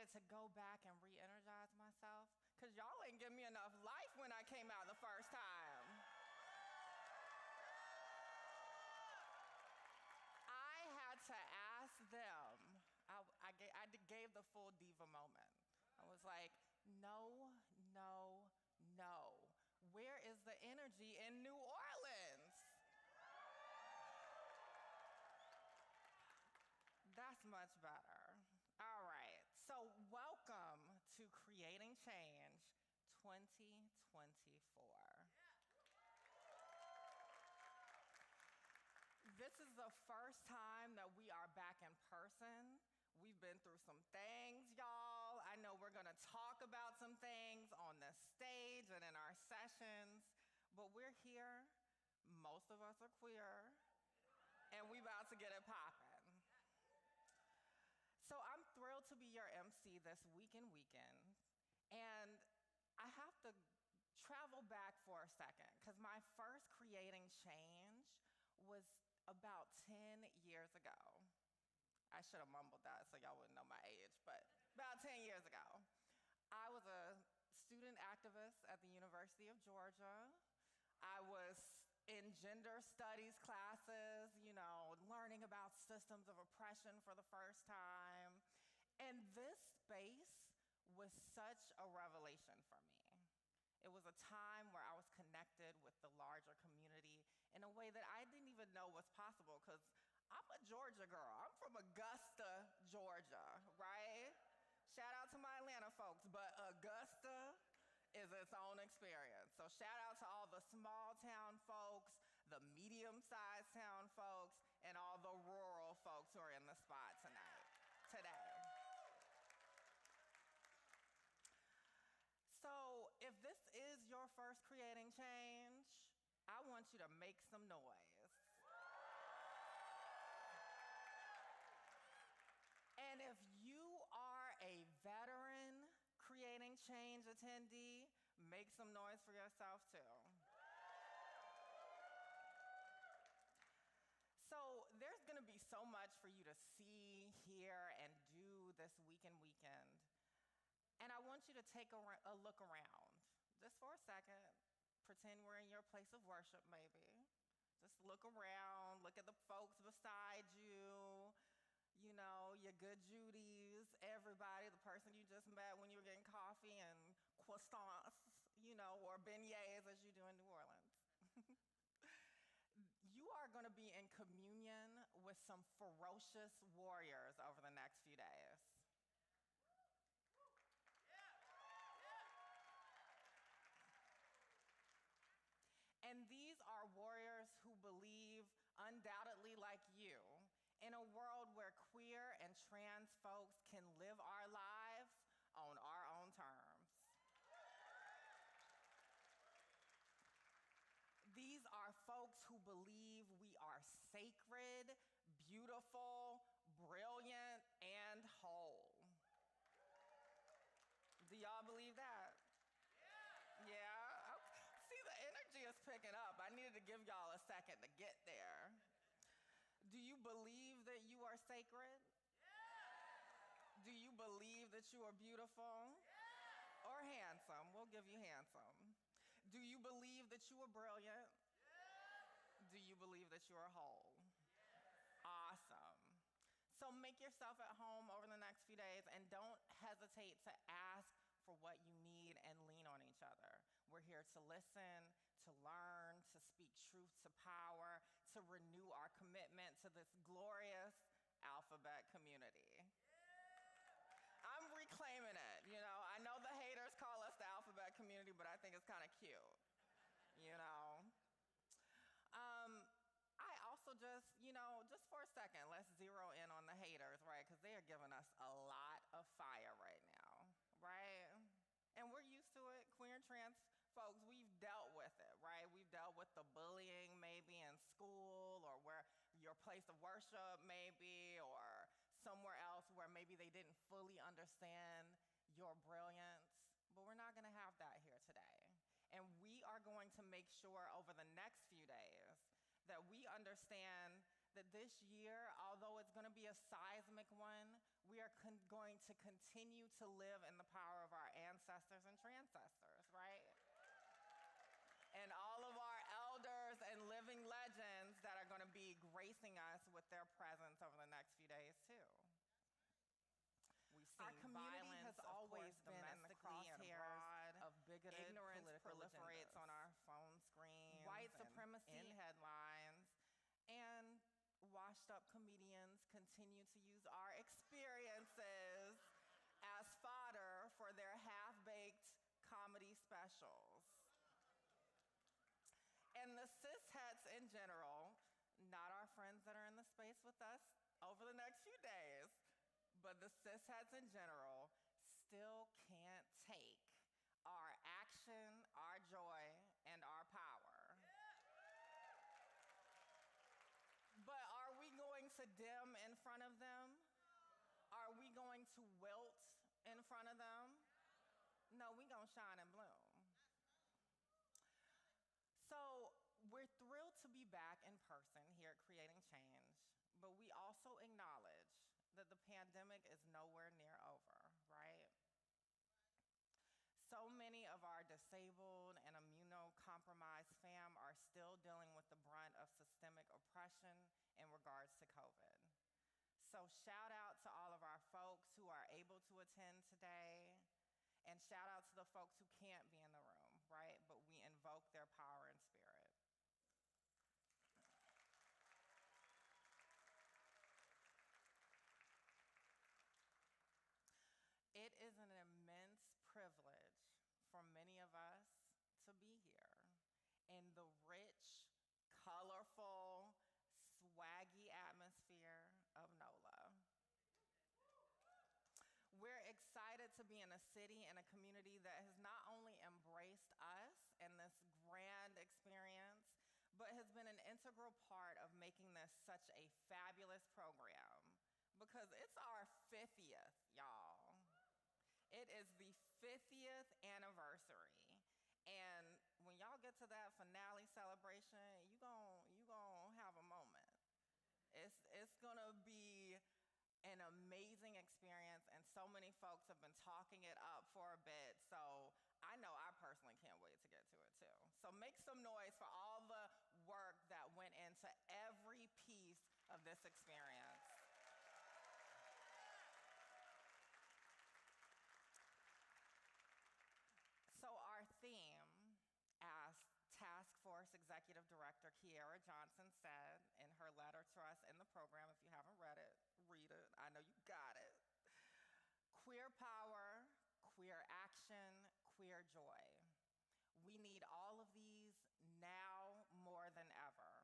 excited to go back and re-energize myself because y'all ain't give me enough life when I came out the first time. I had to ask them. I gave the full diva moment. I was like, no, no, no. Where is the energy in New Orleans? That's much better. All right, so welcome to Creating Change 2024. This is the first time that we are back in person. We've been through some things, y'all. I know we're gonna talk about some things on the stage and in our sessions, but we're here. Most of us are queer, and we about to get it poppin'. So I'm thrilled to be your MC this weekend, and I have to travel back for a second, because my first Creating Change was about 10 years ago. I should have mumbled that so y'all wouldn't know my age, but about 10 years ago. I was a student activist at the University of Georgia. I was in gender studies classes, learning about systems of oppression for the first time. And this space was such a revelation for me. It was a time where I was connected with the larger community in a way that I didn't even know was possible, because I'm a Georgia girl. I'm from Augusta, Georgia, right? Shout out to my Atlanta folks, but Augusta is its own experience. So shout out to all the small town folks, the medium-sized town folks, and all the rural folks who are in the spot today. So if this is your first Creating Change, I want you to make some noise. And if you are a veteran Creating Change attendee, make some noise for yourself too. So there's gonna be so much for you to see, hear, and do this weekend. And I want you to take a look around, just for a second. Pretend we're in your place of worship, maybe. Just look around, look at the folks beside you, your good Judies, everybody, the person you just met when you were getting coffee and croissants, or beignets as you do in New Orleans. You are gonna be in communion with some ferocious warriors over the next few days. And these are warriors who believe, undoubtedly like you, in a world where queer and trans folks can live our lives on our own terms. These are folks who believe we are sacred, beautiful, brilliant, and whole. Do y'all believe that? Yeah? Okay. See, the energy is picking up. I needed to give y'all a second to get there. Do you believe that you are sacred? Yeah. Do you believe that you are beautiful? Yeah. Or handsome? We'll give you handsome. Do you believe that you are brilliant? Yeah. Do you believe that you are whole? Yeah. Awesome. So make yourself at home over the next few days, and don't hesitate to ask for what you need and lean on each other. We're here to listen, to learn, to speak truth to power, to renew our commitment to this glorious alphabet community. Yeah. I'm reclaiming it, I know the haters call us the alphabet community, but I think it's kind of cute, I also just for a second, let's zero in on the haters, right? Because they are giving us a lot of fire right now, right? And we're used to it. Queer and trans folks, we've dealt with it, right? We've dealt with the bullying maybe in school, or where your place of worship maybe, or somewhere else where maybe they didn't fully understand your brilliance. But we're not gonna have that here today. And we are going to make sure over the next few days that we understand that this year, although it's gonna be a seismic one, We are going to continue to live in the power of our ancestors and transcestors, right? And all of our elders and living legends that are going to be gracing us with their presence over the next few days, too. We've seen Our community violence, has always been in the crosshairs of bigoted ignorance proliferates agendas. on our phone screens, White and supremacy in headlines, and washed-up comedians continue to use our experiences as fodder for their half-baked comedy specials. And the cis-hets in general, not our friends that are in the space with us over the next few days, but the cis-hets in general still can't take our action, our joy, and our power. But are we going to dim in front of them? Are we going to wilt in front of them? No, we gonna shine and bloom. So we're thrilled to be back in person here at Creating Change, but we also acknowledge that the pandemic is nowhere near over, right? So many of our disabled and immunocompromised fam are still dealing with the brunt of systemic oppression in regards to COVID. So shout out to all of our folks who are able to attend today, and shout out to the folks who can't be in the room, right? But we invoke their power and spirit. It is an immense privilege for many of us to be here in the rich, colorful, swaggy atmosphere of NOLA. We're excited to be in a city and a community that has not only embraced us in this grand experience, but has been an integral part of making this such a fabulous program, because it's our 50th, y'all. It is the 50th anniversary. And when y'all get to that finale celebration, you gon' have a moment. It's gonna be an amazing experience, and so many folks have been talking it up for a bit, so I know I personally can't wait to get to it too. So make some noise for all the work that went into every piece of this experience. So our theme, as Task Force Executive Director Kiara Johnson said in her letter to us in the program, if you haven't read it, read it. I know you got it. Queer power, queer action, queer joy. We need all of these now more than ever.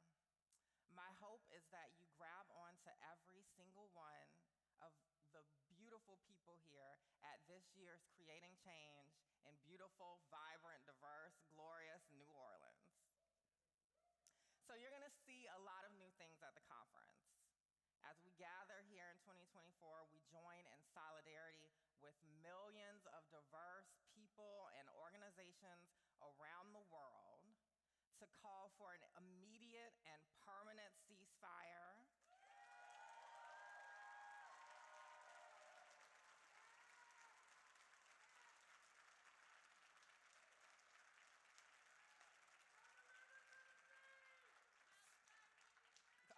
My hope is that you grab onto every single one of the beautiful people here at this year's Creating Change in beautiful, vibrant, diverse, glorious New Orleans. So you're gonna see a lot of new things at the conference. As we gather here in 2024, we join in solidarity with millions of diverse people and organizations around the world to call for an immediate and permanent ceasefire,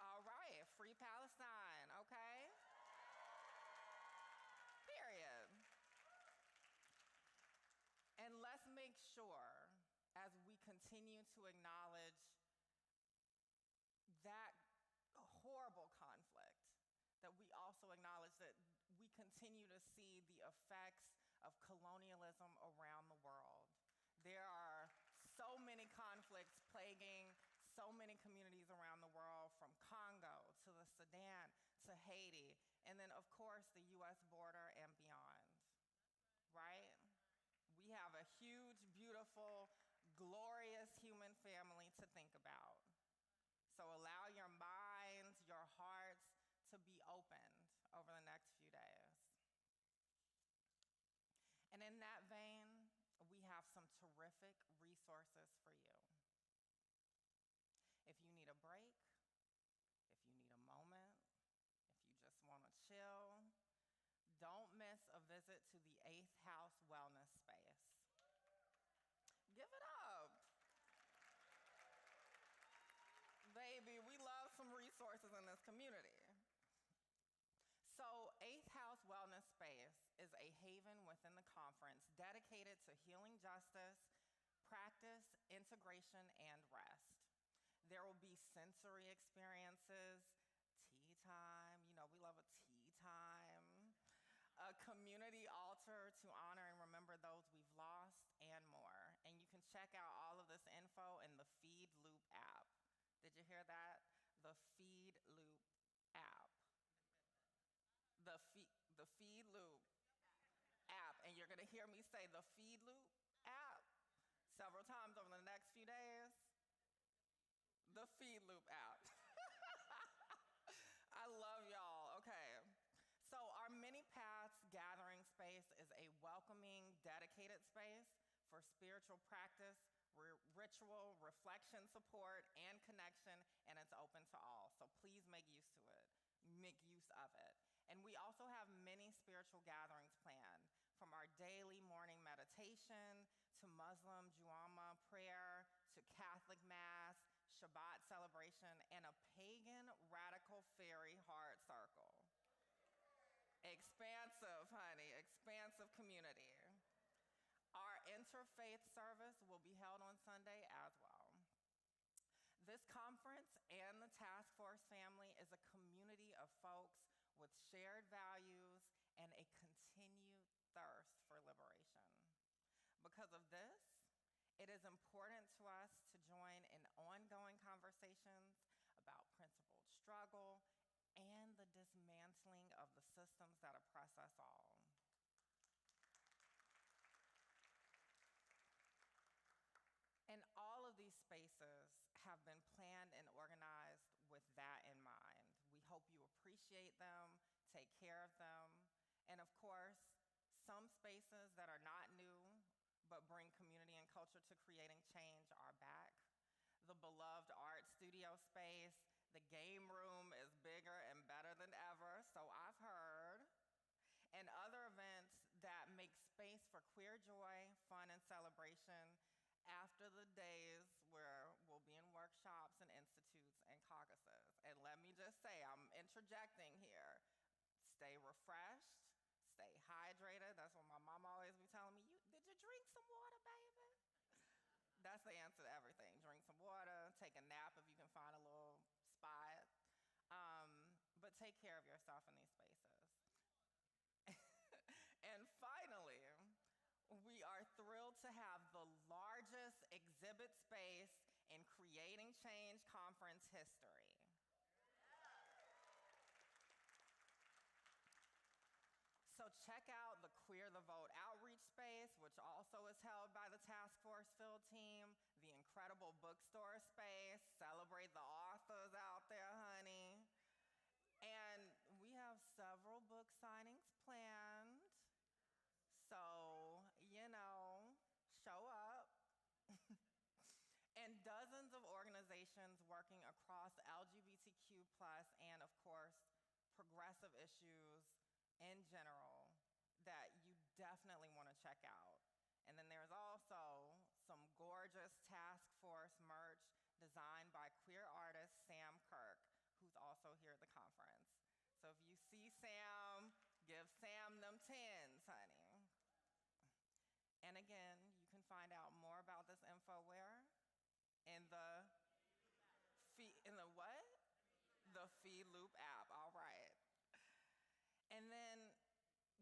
all right, free Palestine, okay? Period. And let's make sure, as we continue to acknowledge that horrible conflict, that we also acknowledge that we continue to see the effects of colonialism around the world. There are so many conflicts plaguing so many communities around the world, from Congo to the Sudan to Haiti, and then of course the US border and beyond, right? We have a huge, beautiful, glorious human family to think about. So allow your minds, your hearts to be opened over the next few days. And in that vein, we have some terrific resources for you. If you need a break, if you need a moment, if you just want to chill, resources in this community. So 8th House Wellness Space is a haven within the conference dedicated to healing justice, practice, integration, and rest. There will be sensory experiences, tea time, you know, we love a tea time, a community altar to honor and remember those we've lost, and more. And you can check out all of this info in the Feed Loop app. Did you hear that? The Feed Loop app. The Feed Loop app. And you're going to hear me say the Feed Loop app several times over the next few days. The Feed Loop app. I love y'all. Okay. So our Many Paths gathering space is a welcoming, dedicated space for spiritual practice, ritual, reflection, support, and connection, and it's open to all. So please make use of it. And we also have many spiritual gatherings planned, from our daily morning meditation to Muslim Juama prayer to Catholic Mass, Shabbat celebration, and a pagan radical fairy heart circle. Expansive, honey, expansive community. Our interfaith service will be held on Sunday as well. This conference and the task force family is a community of folks with shared values and a continued thirst for liberation. Because of this, it is important to us to join in ongoing conversations about principled struggle and the dismantling of the systems that oppress us all. And all of these spaces have been planned and organized with that in mind. We hope you appreciate them, take care of them, and of course, some spaces that are not new but bring community and culture to creating change are back. The beloved art studio space, the game room is bigger and better than ever, so I've heard, and other events that make space for queer joy, fun, and celebration after the days where we'll be in workshops and institutes and caucuses. And let me just say, I'm interjecting here, stay refreshed, stay hydrated. That's what my mom always be telling me. Did you drink some water, baby? That's the answer to everything. Drink some water, take a nap if you can find a little spot. But take care of yourself in these spaces. And finally, we are thrilled to have the largest exhibit space in Creating Change conference history. So check out the Queer the Vote outreach space, which also is held by the task force field team, the incredible bookstore space, celebrate the authors out there, honey. And we have several book signings planned. So, you know, show up. And dozens of organizations working across LGBTQ+, and of course, progressive issues in general that you definitely want to check out. And then there's also some gorgeous task force merch designed by queer artist Sam Kirk, who's also here at the conference. So if you see Sam, give Sam them 10s, honey. And again, you can find out more about this info where? In the what? The Feed Loop app, all right. And then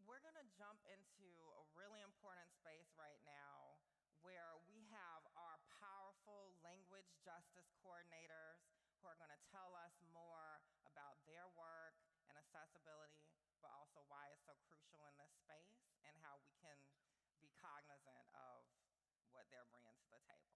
we're gonna jump into a really important space right now where we have our powerful language justice coordinators who are gonna tell us more about their work and accessibility, but also why it's so crucial in this space and how we can be cognizant of what they're bringing to the table.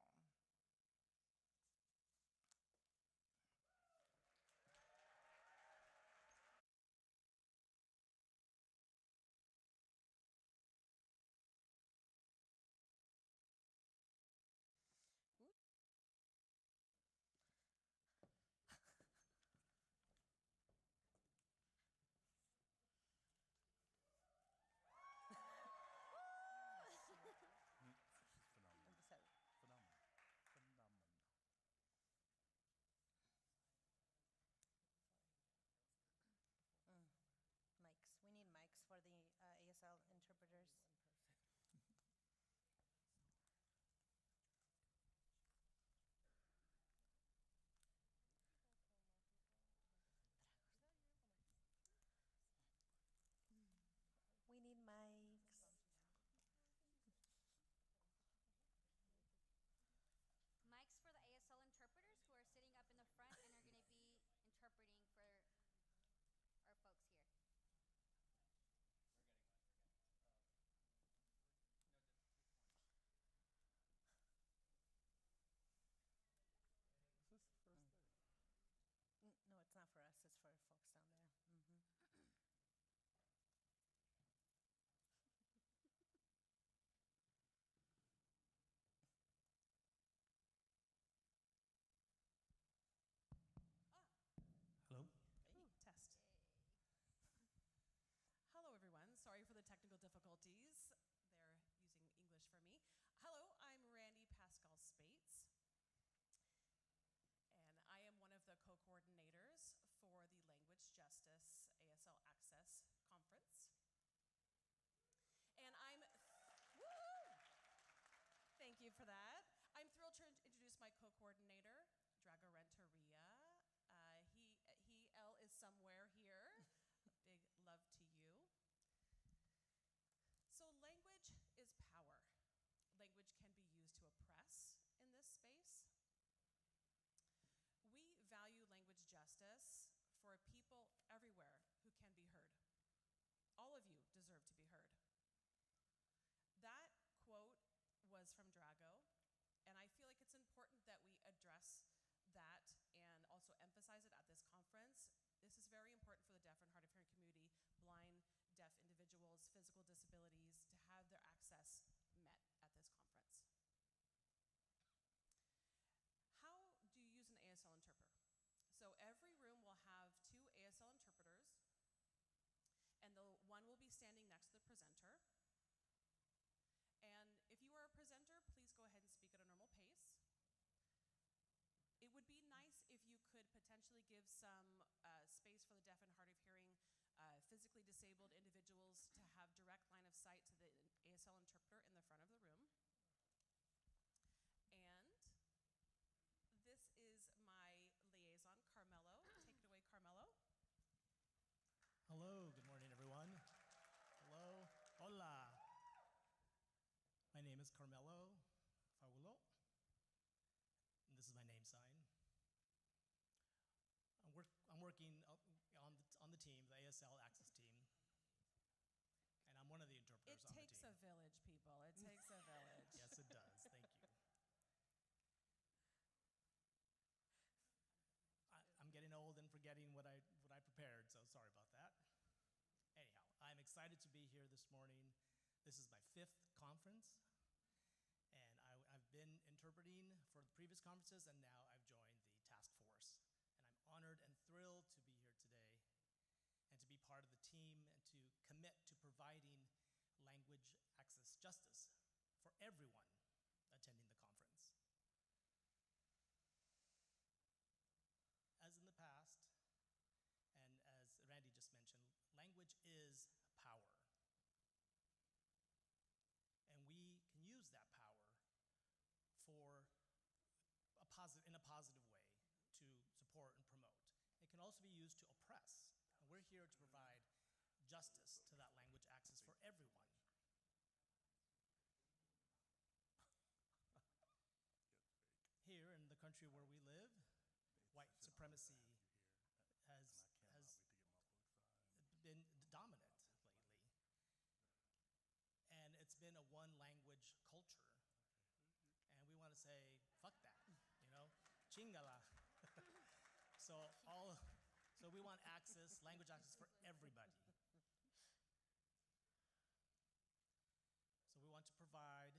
Justice ASL Access Conference. And thank you for that. I'm thrilled to introduce my co-coordinator, Drago Renteria. L is somewhere here. Big love to you. So language is power. Language can be used to oppress in this space. We value language justice for people everywhere who can be heard. All of you deserve to be heard. That quote was from Drago, and I feel like it's important that we address that and also emphasize it at this conference. This is very important for the deaf and hard of hearing community, blind, deaf individuals, physical disabilities, to have their access met at this conference. How do you use an ASL interpreter? So every room will have 2 ASL interpreters, and one will be standing next to the presenter. And if you are a presenter, please go ahead and speak at a normal pace. It would be nice if you could potentially give some space for the deaf and hard of hearing, physically disabled individuals to have direct line of sight to the ASL interpreter in the front of the room. And this is my liaison, Carmelo. Take it away, Carmelo. Hello, good morning, everyone. Hello, hola. My name is Carmelo Faulo, and this is my name sign. I'm working on the team, the ASL Access team, and I'm one of the interpreters on the team. It takes a village, people. It takes a village. Yes, it does. Thank you. I'm getting old and forgetting what I prepared, so sorry about that. Anyhow, I'm excited to be here this morning. This is my 5th conference, and I've been interpreting for the previous conferences, and now I've joined the task force. And I'm honored and thrilled to be here today and to be part of the team and to commit to providing language access justice for everyone attending the conference. As in the past, and as Randy just mentioned, language is power. And we can use that power in a positive way to support and promote. It can also be used to oppress. And we're here to provide justice to that language access for everyone. Here in the country where we live, white supremacy has been dominant lately. And it's been a one-language culture. And we want to say, fuck that, chingala. So we want access, language access for everybody. So we want to provide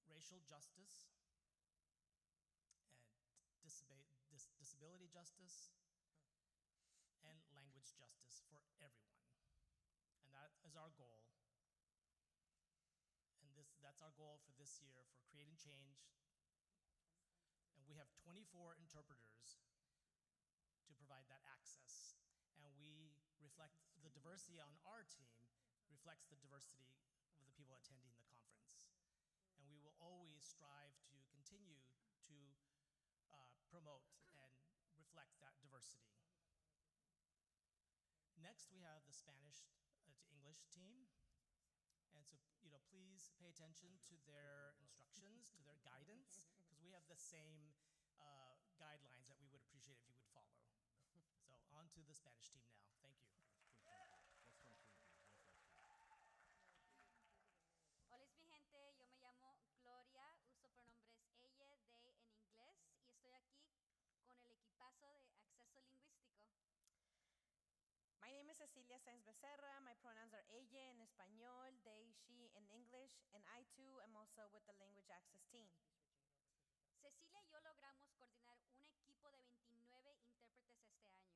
racial justice and disability justice and language justice for everyone. And that is our goal. And that's our goal for this year for creating change. And we have 24 interpreters to provide that access. And we reflect the diversity on our team, reflects the diversity of the people attending the conference. And we will always strive to continue to promote and reflect that diversity. Next, we have the Spanish to English team. And so, please pay attention to their instructions, to their guidance, because we have the same guidelines that we would appreciate if you would follow. So, on to the Spanish team now. Thank you. Hola, mi gente. Yo me llamo Gloria, uso pronombres ella, they en inglés, y estoy aquí con el equipazo de acceso lingüístico. My name is Cecilia Sainz Becerra. My pronouns are ella in español, they, she in English, and I too am also with the language access team. Cecilia y yo logramos coordinar un equipo de 29 intérpretes este año.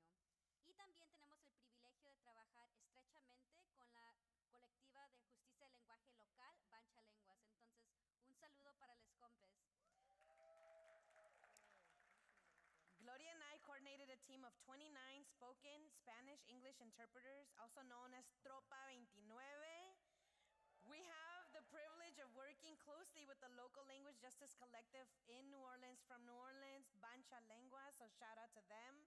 Y también tenemos el privilegio de trabajar estrechamente con la colectiva de justicia del lenguaje local, Bancha Lenguas. Entonces, un saludo para les compes. Gloria and I coordinated a a team of 29 spoken Spanish-English interpreters, also known as Tropa 29. We have the privilege of working closely with the local language justice collective in New Orleans, from New Orleans, Bancha Lengua, so shout out to them.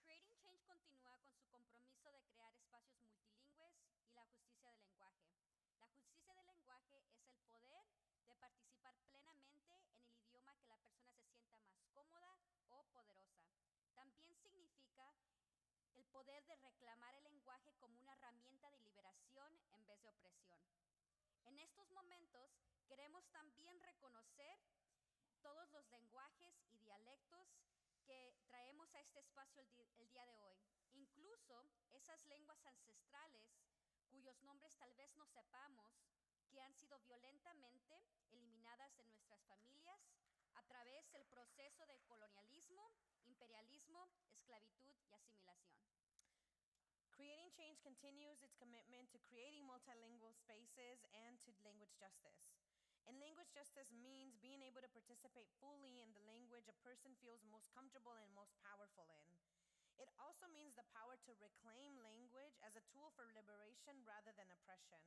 Creating Change continúa con su compromiso de crear espacios multilingües y la justicia del lenguaje. La justicia del lenguaje es el poder de participar plenamente en el idioma que la persona se sienta más cómoda o poderosa. También significa el poder de reclamar el lenguaje como una herramienta de liberación en vez de opresión. En estos momentos queremos también reconocer todos los lenguajes y dialectos que traemos a este espacio el día de hoy. Incluso esas lenguas ancestrales cuyos nombres tal vez no sepamos, que han sido violentamente eliminadas de nuestras familias a través del proceso de colonialismo, imperialismo, esclavitud y asimilación. Creating Change continues its commitment to creating multilingual spaces and to language justice. And language justice means being able to participate fully in the language a person feels most comfortable and most powerful in. It also means the power to reclaim language as a tool for liberation rather than oppression.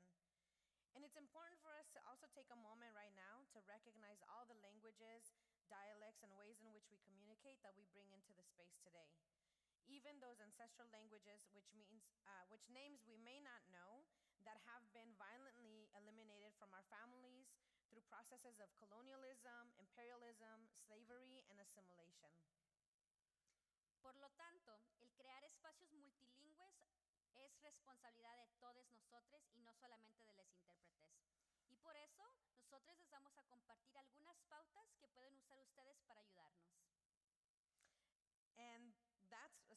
And it's important for us to also take a moment right now to recognize all the languages, dialects, and ways in which we communicate that we bring into the space today. Even those ancestral languages, which names we may not know, that have been violently eliminated from our families through processes of colonialism, imperialism, slavery, and assimilation. Por lo tanto, el crear espacios multilingües es responsabilidad de todos nosotros y no solamente de los intérpretes. Y por eso, nosotros les vamos a compartir algunas pautas que pueden usar ustedes para ayudarnos. And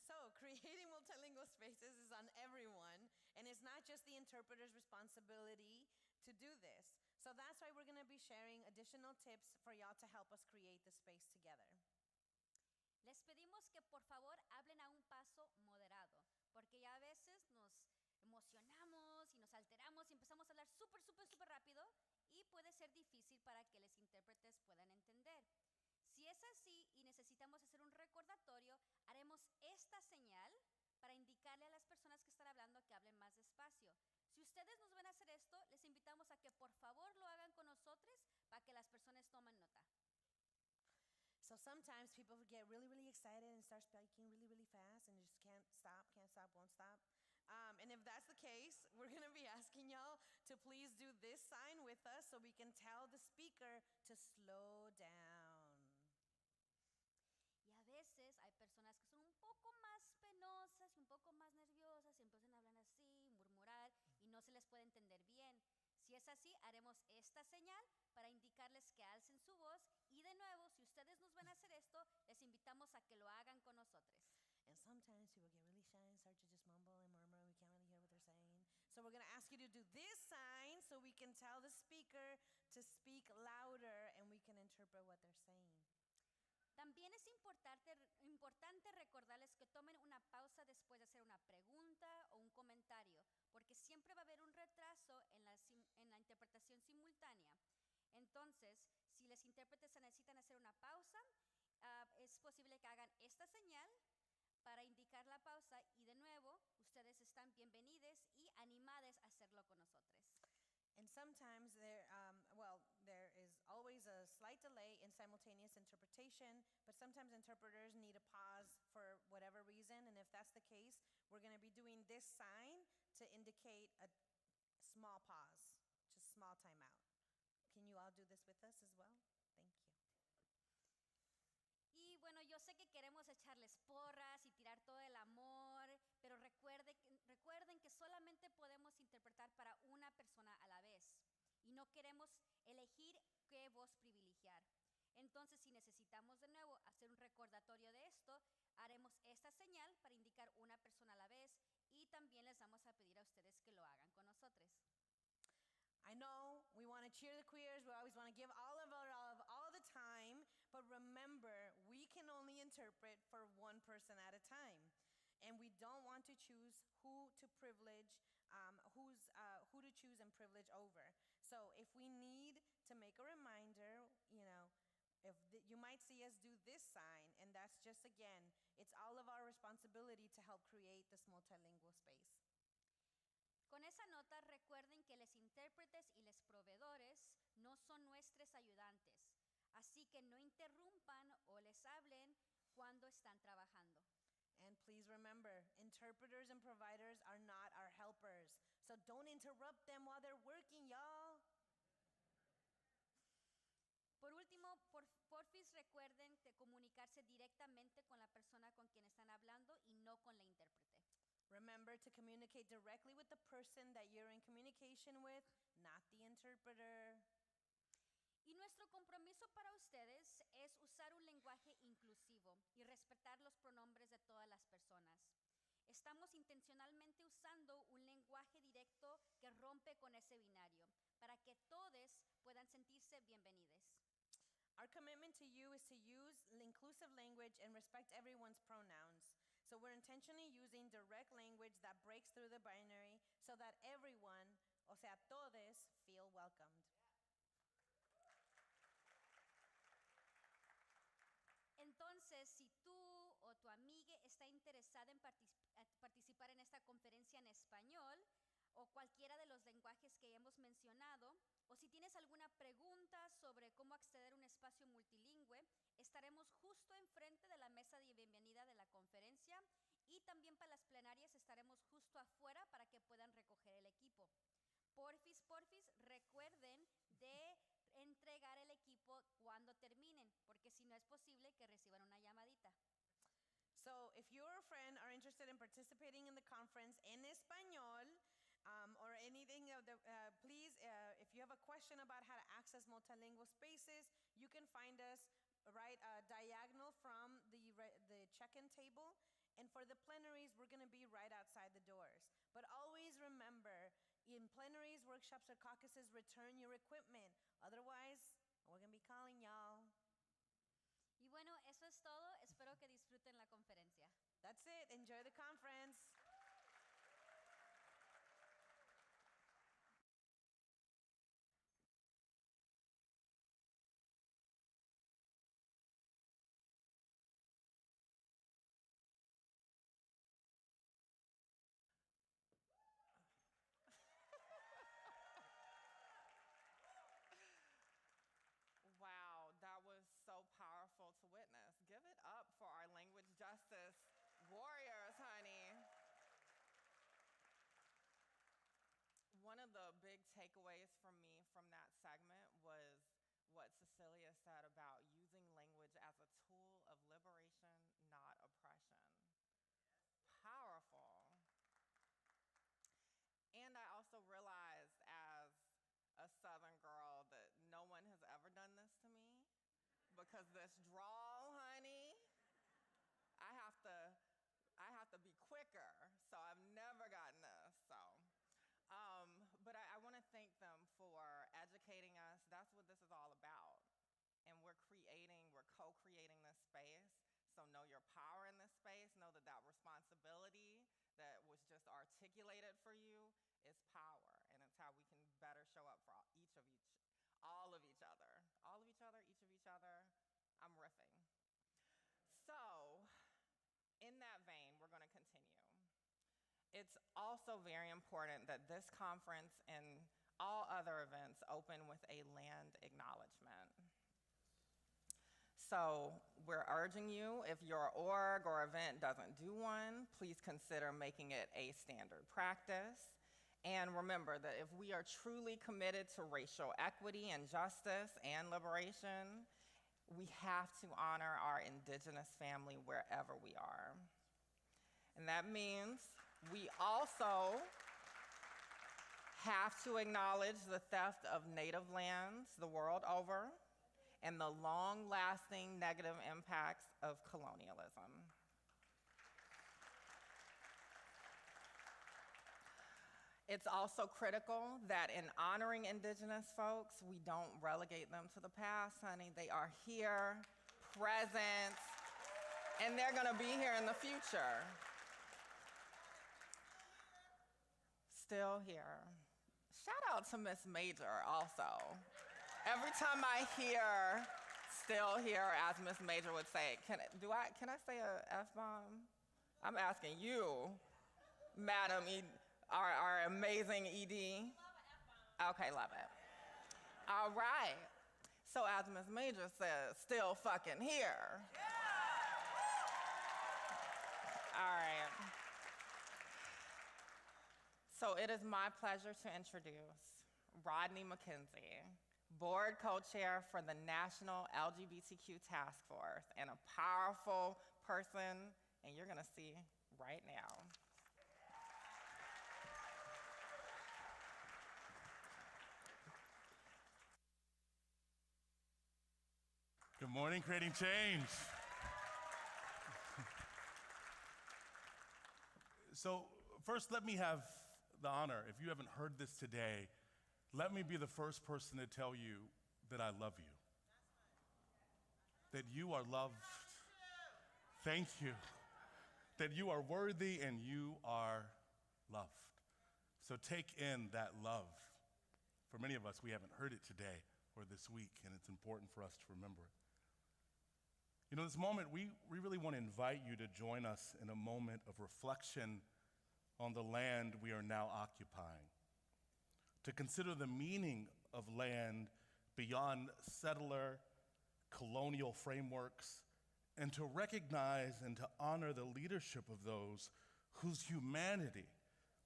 so creating multilingual spaces is on everyone, and it's not just the interpreter's responsibility to do this. So that's why we're going to be sharing additional tips for y'all to help us create the space together. Les pedimos que por favor hablen a un paso moderado, porque ya a veces nos emocionamos y nos alteramos y empezamos a hablar súper rápido y puede ser difícil para que los intérpretes puedan entender. Si es así y necesitamos hacer un recordatorio, haremos esta señal para indicarle a las personas que están hablando que hablen más despacio. Si ustedes nos van a hacer esto, les invitamos a que por favor lo hagan con nosotros para que las personas tomen nota. So sometimes people get really excited and start speaking really fast and just can't stop, won't stop. And if that's the case, we're going to be asking y'all to please do this sign with us so we can tell the speaker to slow down. Y a veces hay personas que son un poco más penosas y un poco más nerviosas y empiezan a hablar así, murmurar y no se les puede entender bien. Si es así, haremos esta señal para indicarles que alcen su voz y de nuevo, si ustedes nos van a hacer esto, les invitamos a que lo hagan con nosotros. And sometimes people get really shy and start to just mumble and murmur. We can't really hear what they're saying. So we're going to ask you to do this sign so we can tell the speaker to speak louder and we can interpret what they're saying. También es importante recordarles que tomen una pausa después de hacer una pregunta o un comentario, porque siempre va a haber un retraso en la interpretación simultánea. Entonces, si los intérpretes necesitan hacer una pausa, es posible que hagan esta señal para indicar la pausa y de nuevo, ustedes están bienvenidos y animados a hacerlo con nosotros. And sometimes there is always a slight delay in simultaneous interpretation, but sometimes interpreters need a pause for whatever reason, and if that's the case, we're going to be doing this sign to indicate a small pause, just small time out. Can you all do this with us as well? Thank you. Y bueno, yo sé que queremos echarles porras y tirar todo el amor, pero recuerden que solamente podemos interpretar para una persona a la vez y no queremos elegir qué voz privilegiar. Entonces, si necesitamos de nuevo hacer un recordatorio de esto, haremos esta señal para indicar una persona a la vez y también les vamos a pedir a ustedes que lo hagan con nosotros. I know we want to cheer the queers, we always want to give all of our love all the time, but remember, we can only interpret for one person at a time. And we don't want to choose who to privilege, who to choose and privilege over. So if we need to make a reminder, you might see us do this sign, and that's just, again, it's all of our responsibility to help create this multilingual space. Con esa nota, recuerden que los intérpretes y los proveedores no son nuestros ayudantes, así que no interrumpan o les hablen cuando están trabajando. And please remember, interpreters and providers are not our helpers. So don't interrupt them while they're working, y'all. Por último, porfis recuerden de comunicarse directamente con la persona con quien están hablando y no con la intérprete. Remember to communicate directly with the person that you're in communication with, not the interpreter. Y nuestro compromiso para ustedes es usar un lenguaje inclusivo y respetar los pronombres de todas las personas. Estamos intencionalmente usando un lenguaje directo que rompe con ese binario, para que todos puedan sentirse bienvenidos. Our commitment to you is to use inclusive language and respect everyone's pronouns. So we're intentionally using direct language that breaks through the binary so that everyone, o sea, todos, feel welcomed. Entonces, si tú o tu amiga está interesada en participar en esta conferencia en español o cualquiera de los lenguajes que hemos mencionado, o si tienes alguna pregunta sobre cómo acceder a un espacio multilingüe, estaremos justo enfrente de la mesa de bienvenida de la conferencia y también para las plenarias estaremos justo afuera para que puedan recoger el equipo. Porfis, recuerden de entregar el equipo cuando terminen, porque si no es posible que reciban una llamadita. So if you or a friend are interested in participating in the conference en español, or anything of the, please, if you have a question about how to access multilingual spaces, you can find us right diagonal from the check-in table. And for the plenaries, we're going to be right outside the doors. But always remember, in plenaries, workshops, or caucuses, return your equipment. Otherwise, we're going to be calling y'all. Y bueno, eso es todo. Espero que disfruten la conferencia. That's it. Enjoy the conference. Wow, that was so powerful to witness. Give it up for our language justice warriors, honey. One of the big takeaways for me from that segment was what Cecilia said about using language as a tool of liberation, not oppression. Powerful. And I also realized as a Southern girl that no one has ever done this to me, because this drawl, honey, I have to be quicker. So I've never gotten this. But I want to thank them for educating us. That's what this is all about. And we're co-creating this space. So know your power in this space. Know that responsibility that was just articulated for you is power. And it's how we can better show up for all of each other. I'm riffing. So, in that vein, we're going to continue. It's also very important that this conference and all other events open with a land acknowledgement. So, we're urging you, if your org or event doesn't do one, please consider making it a standard practice. And remember that if we are truly committed to racial equity and justice and liberation, we have to honor our indigenous family wherever we are. And that means we also have to acknowledge the theft of native lands the world over and the long-lasting negative impacts of colonialism. It's also critical that in honoring indigenous folks, we don't relegate them to the past, honey. They are here, present, and they're gonna be here in the future. Still here. Shout out to Miss Major also. Every time I hear still here, as Miss Major would say. Can I say a F-bomb? I'm asking you, Madam our amazing ED. Okay, love it. All right. So as Miss Major says, still fucking here. All right. So it is my pleasure to introduce Rodney McKenzie, board co-chair for the National LGBTQ Task Force, and a powerful person, and you're gonna see right now. Good morning, Creating Change. So first, let me have the honor, if you haven't heard this today, let me be the first person to tell you that I love you. That you are loved. Thank you. That you are worthy and you are loved. So take in that love. For many of us, we haven't heard it today or this week, and it's important for us to remember it. You know, this moment, we really want to invite you to join us in a moment of reflection on the land we are now occupying, to consider the meaning of land beyond settler, colonial frameworks, and to recognize and to honor the leadership of those whose humanity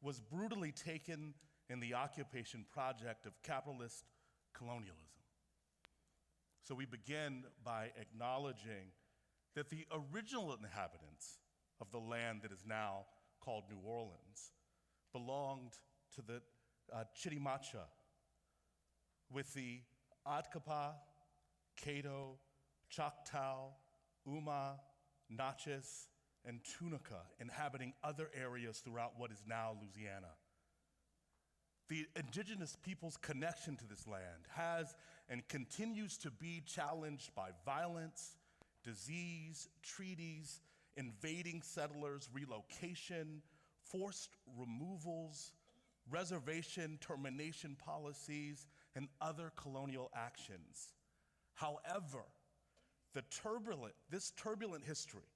was brutally taken in the occupation project of capitalist colonialism. So we begin by acknowledging that the original inhabitants of the land that is now called New Orleans belonged to the Chitimacha, with the Atkapa, Caddo, Choctaw, Uma, Natchez, and Tunica inhabiting other areas throughout what is now Louisiana. The indigenous people's connection to this land has and continues to be challenged by violence, disease, treaties, invading settlers, relocation, forced removals, reservation termination policies, and other colonial actions. However, this turbulent history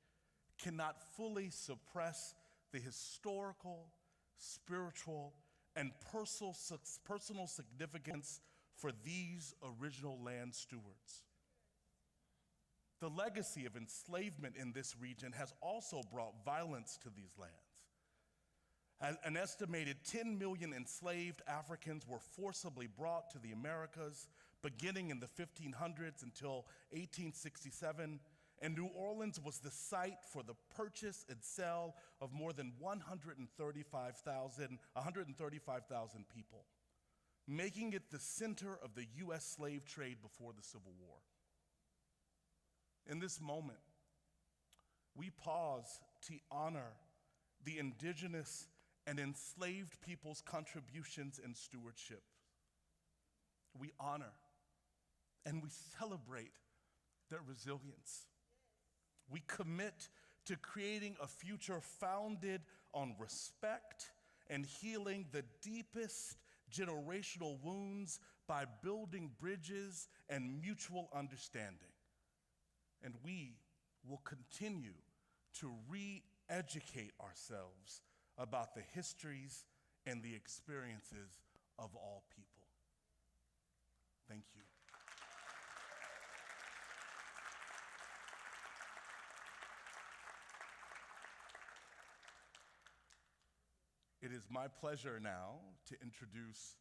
cannot fully suppress the historical, spiritual, and personal significance for these original land stewards. The legacy of enslavement in this region has also brought violence to these lands. An estimated 10 million enslaved Africans were forcibly brought to the Americas beginning in the 1500s until 1867, and New Orleans was the site for the purchase and sale of more than 135,000 people, making it the center of the U.S. slave trade before the Civil War. In this moment, we pause to honor the indigenous and enslaved people's contributions and stewardship. We honor and we celebrate their resilience. We commit to creating a future founded on respect and healing the deepest generational wounds by building bridges and mutual understanding. And we will continue to re-educate ourselves about the histories and the experiences of all people. Thank you. It is my pleasure now to introduce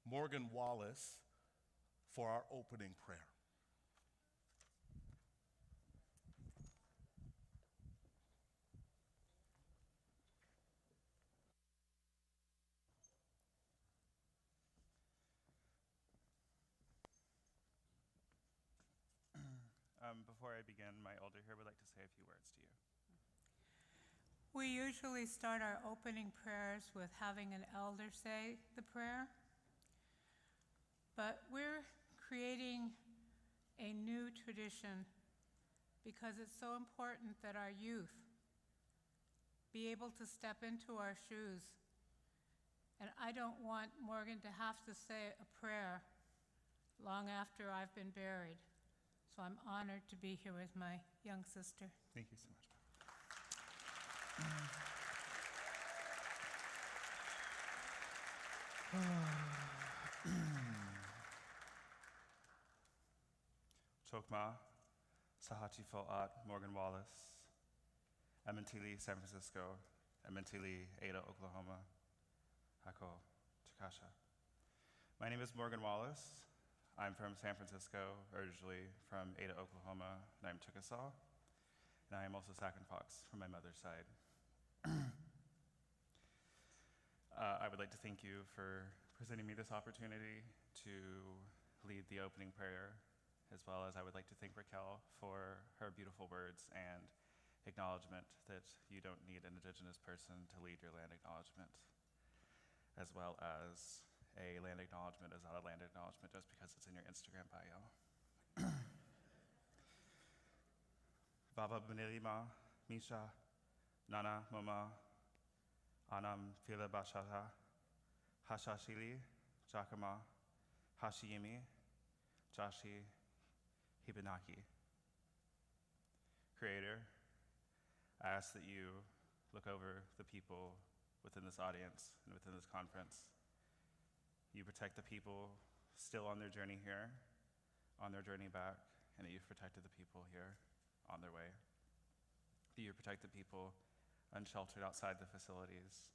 Morgan Wallace for our opening prayer. Before I begin, my elder here would like to say a few words to you. We usually start our opening prayers with having an elder say the prayer, but we're creating a new tradition because it's so important that our youth be able to step into our shoes. And I don't want Morgan to have to say a prayer long after I've been buried. So I'm honored to be here with my young sister. Thank you so much. Chokma, Sahati Fo'at, Morgan Wallace, Emcee, San Francisco, Emcee, Ada, Oklahoma, Hako, Chakasha. My name is Morgan Wallace. I'm from San Francisco, originally from Ada, Oklahoma, and I'm Chickasaw. And I am also Sac and Fox from my mother's side. I would like to thank you for presenting me this opportunity to lead the opening prayer, as well as I would like to thank Raquel for her beautiful words and acknowledgement that you don't need an Indigenous person to lead your land acknowledgement, as well as a land acknowledgement is not a land acknowledgement just because it's in your Instagram bio. Baba Benilima, Misha, Nana, Mama, Anam, Fila Bashata, Hashashili, Jakama, Hashiyimi, Jashi, Hibanaki. Creator, I ask that you look over the people within this audience and within this conference. You protect the people still on their journey here, on their journey back, and that you've protected the people here on their way. That you protect the people unsheltered outside the facilities,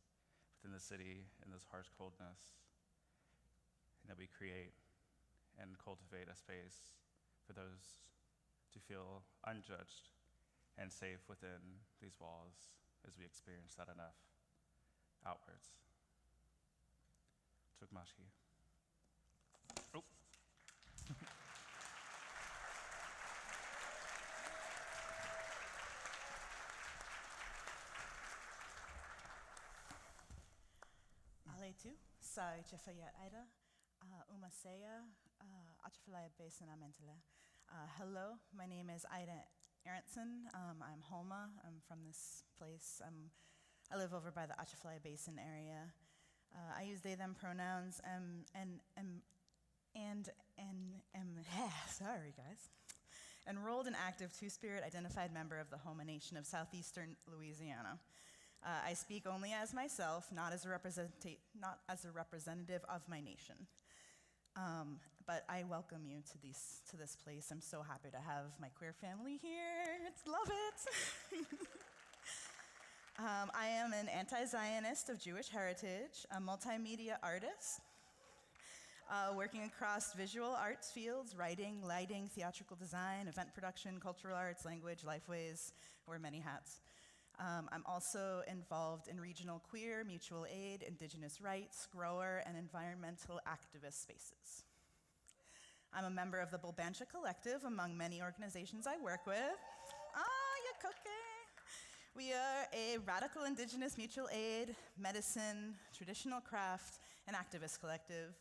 within the city in this harsh coldness, and that we create and cultivate a space for those to feel unjudged and safe within these walls as we experience that enough outwards. Chukmashi. Oh. Aletu, Sai Chefayat Ida, Umasea, Achafalaya Basin Amentala. Hello, my name is Ida Aronson. I'm Homa. I'm from this place. I live over by the Achafalaya Basin area. I use they, them pronouns, sorry guys. Enrolled and active Two-Spirit identified member of the Homa Nation of southeastern Louisiana. I speak only as myself, not as a representative of my nation. But I welcome you to this place. I'm so happy to have my queer family here. Love it. I am an anti-Zionist of Jewish heritage, a multimedia artist, working across visual arts fields, writing, lighting, theatrical design, event production, cultural arts, language, lifeways, wear many hats. I'm also involved in regional queer, mutual aid, indigenous rights, grower, and environmental activist spaces. I'm a member of the Bulbancha Collective, among many organizations I work with. You're cooking. We are a radical indigenous mutual aid, medicine, traditional craft, and activist collective.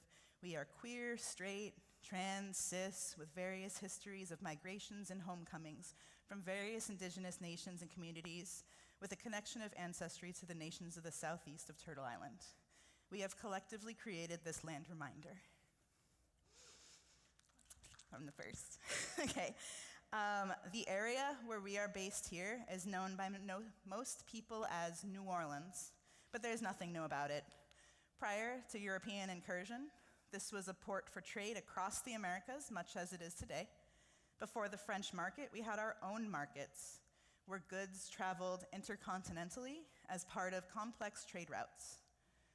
We are queer, straight, trans, cis, with various histories of migrations and homecomings from various indigenous nations and communities, with a connection of ancestry to the nations of the southeast of Turtle Island. We have collectively created this land reminder. I'm the first. Okay. The area where we are based here is known by most people as New Orleans, but there's nothing new about it. Prior to European incursion, this was a port for trade across the Americas, much as it is today. Before the French market, we had our own markets, where goods traveled intercontinentally as part of complex trade routes.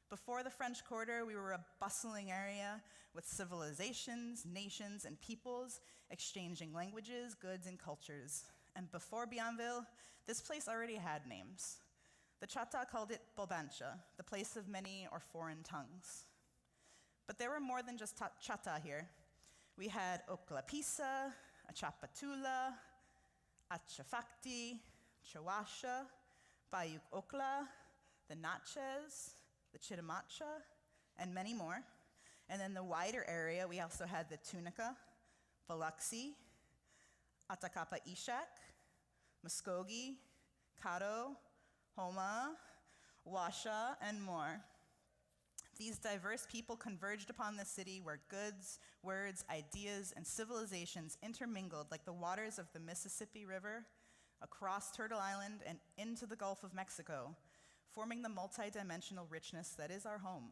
Before the French Quarter, we were a bustling area with civilizations, nations, and peoples exchanging languages, goods, and cultures. And before Bienville, this place already had names. The Chata called it Bulbancha, the place of many or foreign tongues. But there were more than just Chata here. We had Oklapisa, Achapatula, Achafakti, Chawasha, Bayuk Okla, the Natchez, the Chitamacha, and many more. And in the wider area, we also had the Tunica-Biloxi, Atacapa Ishak, Muskogee, Caddo, Homa, Washa, and more. These diverse people converged upon the city where goods, words, ideas, and civilizations intermingled like the waters of the Mississippi River across Turtle Island and into the Gulf of Mexico, forming the multidimensional richness that is our home.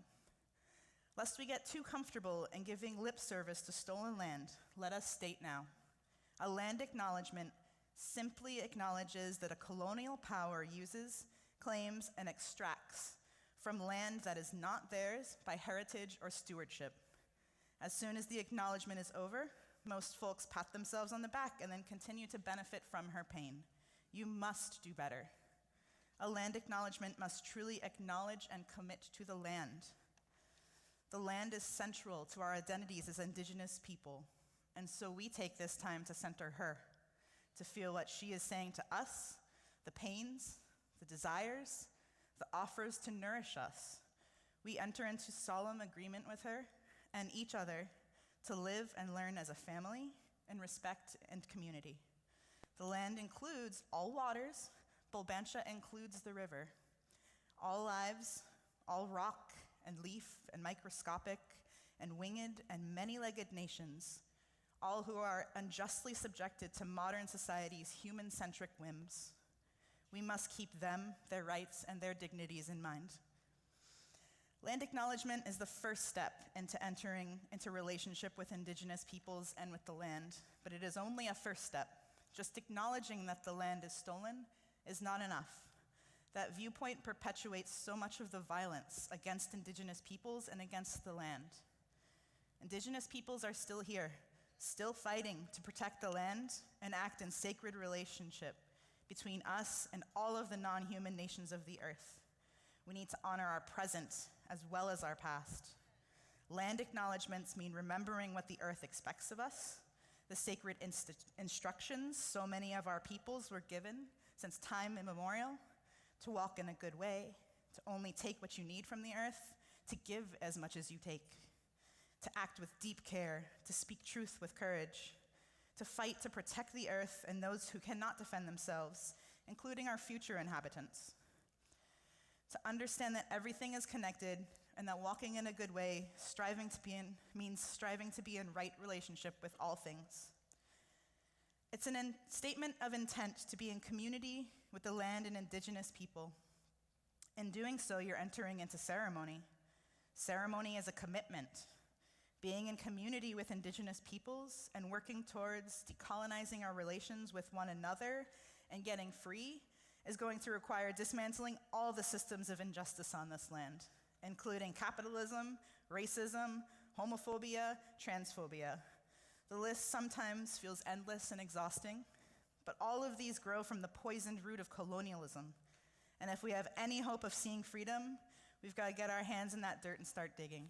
Lest we get too comfortable in giving lip service to stolen land, let us state now. A land acknowledgement simply acknowledges that a colonial power uses, claims, and extracts from land that is not theirs by heritage or stewardship. As soon as the acknowledgement is over, most folks pat themselves on the back and then continue to benefit from her pain. You must do better. A land acknowledgement must truly acknowledge and commit to the land. The land is central to our identities as Indigenous people, and so we take this time to center her, to feel what she is saying to us, the pains, the desires, the offers to nourish us. We enter into solemn agreement with her and each other to live and learn as a family in respect and community. The land includes all waters. Bulbancha includes the river. All lives, all rock and leaf and microscopic and winged and many-legged nations, all who are unjustly subjected to modern society's human-centric whims. We must keep them, their rights, and their dignities in mind. Land acknowledgement is the first step into entering into relationship with Indigenous peoples and with the land, but it is only a first step. Just acknowledging that the land is stolen is not enough. That viewpoint perpetuates so much of the violence against Indigenous peoples and against the land. Indigenous peoples are still here, still fighting to protect the land and act in sacred relationship between us and all of the non-human nations of the earth. We need to honor our present as well as our past. Land acknowledgements mean remembering what the earth expects of us, the sacred instructions so many of our peoples were given since time immemorial, to walk in a good way, to only take what you need from the earth, to give as much as you take, to act with deep care, to speak truth with courage, to fight to protect the earth and those who cannot defend themselves, including our future inhabitants. To understand that everything is connected and that walking in a good way, means striving to be in right relationship with all things. It's a statement of intent to be in community with the land and Indigenous people. In doing so, you're entering into ceremony. Ceremony is a commitment. Being in community with Indigenous peoples and working towards decolonizing our relations with one another and getting free is going to require dismantling all the systems of injustice on this land, including capitalism, racism, homophobia, transphobia. The list sometimes feels endless and exhausting, but all of these grow from the poisoned root of colonialism. And if we have any hope of seeing freedom, we've got to get our hands in that dirt and start digging.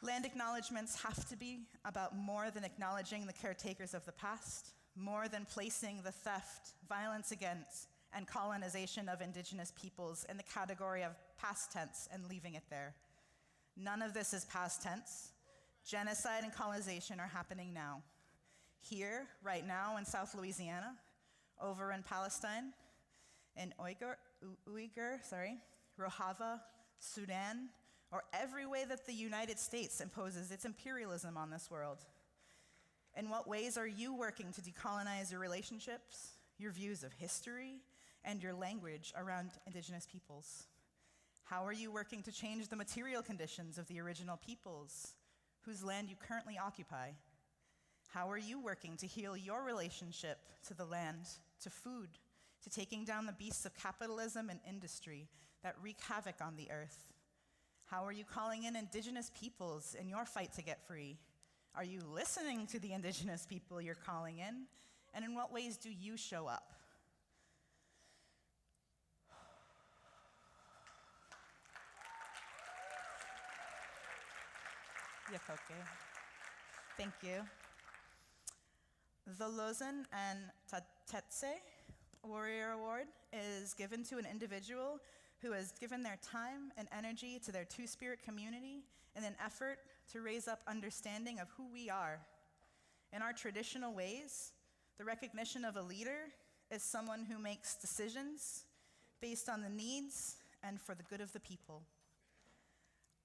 Land acknowledgements have to be about more than acknowledging the caretakers of the past, more than placing the theft, violence against, and colonization of Indigenous peoples in the category of past tense and leaving it there. None of this is past tense. Genocide and colonization are happening now. Here, right now in South Louisiana, over in Palestine, in Uyghur, Rojava, Sudan, or every way that the United States imposes its imperialism on this world. In what ways are you working to decolonize your relationships, your views of history, and your language around Indigenous peoples? How are you working to change the material conditions of the original peoples whose land you currently occupy? How are you working to heal your relationship to the land, to food, to taking down the beasts of capitalism and industry that wreak havoc on the earth? How are you calling in Indigenous peoples in your fight to get free? Are you listening to the Indigenous people you're calling in? And in what ways do you show up? Yakoke. Thank you. The Lozen and Dahteste Warrior Award is given to an individual who has given their time and energy to their Two-Spirit community in an effort to raise up understanding of who we are. In our traditional ways, the recognition of a leader is someone who makes decisions based on the needs and for the good of the people.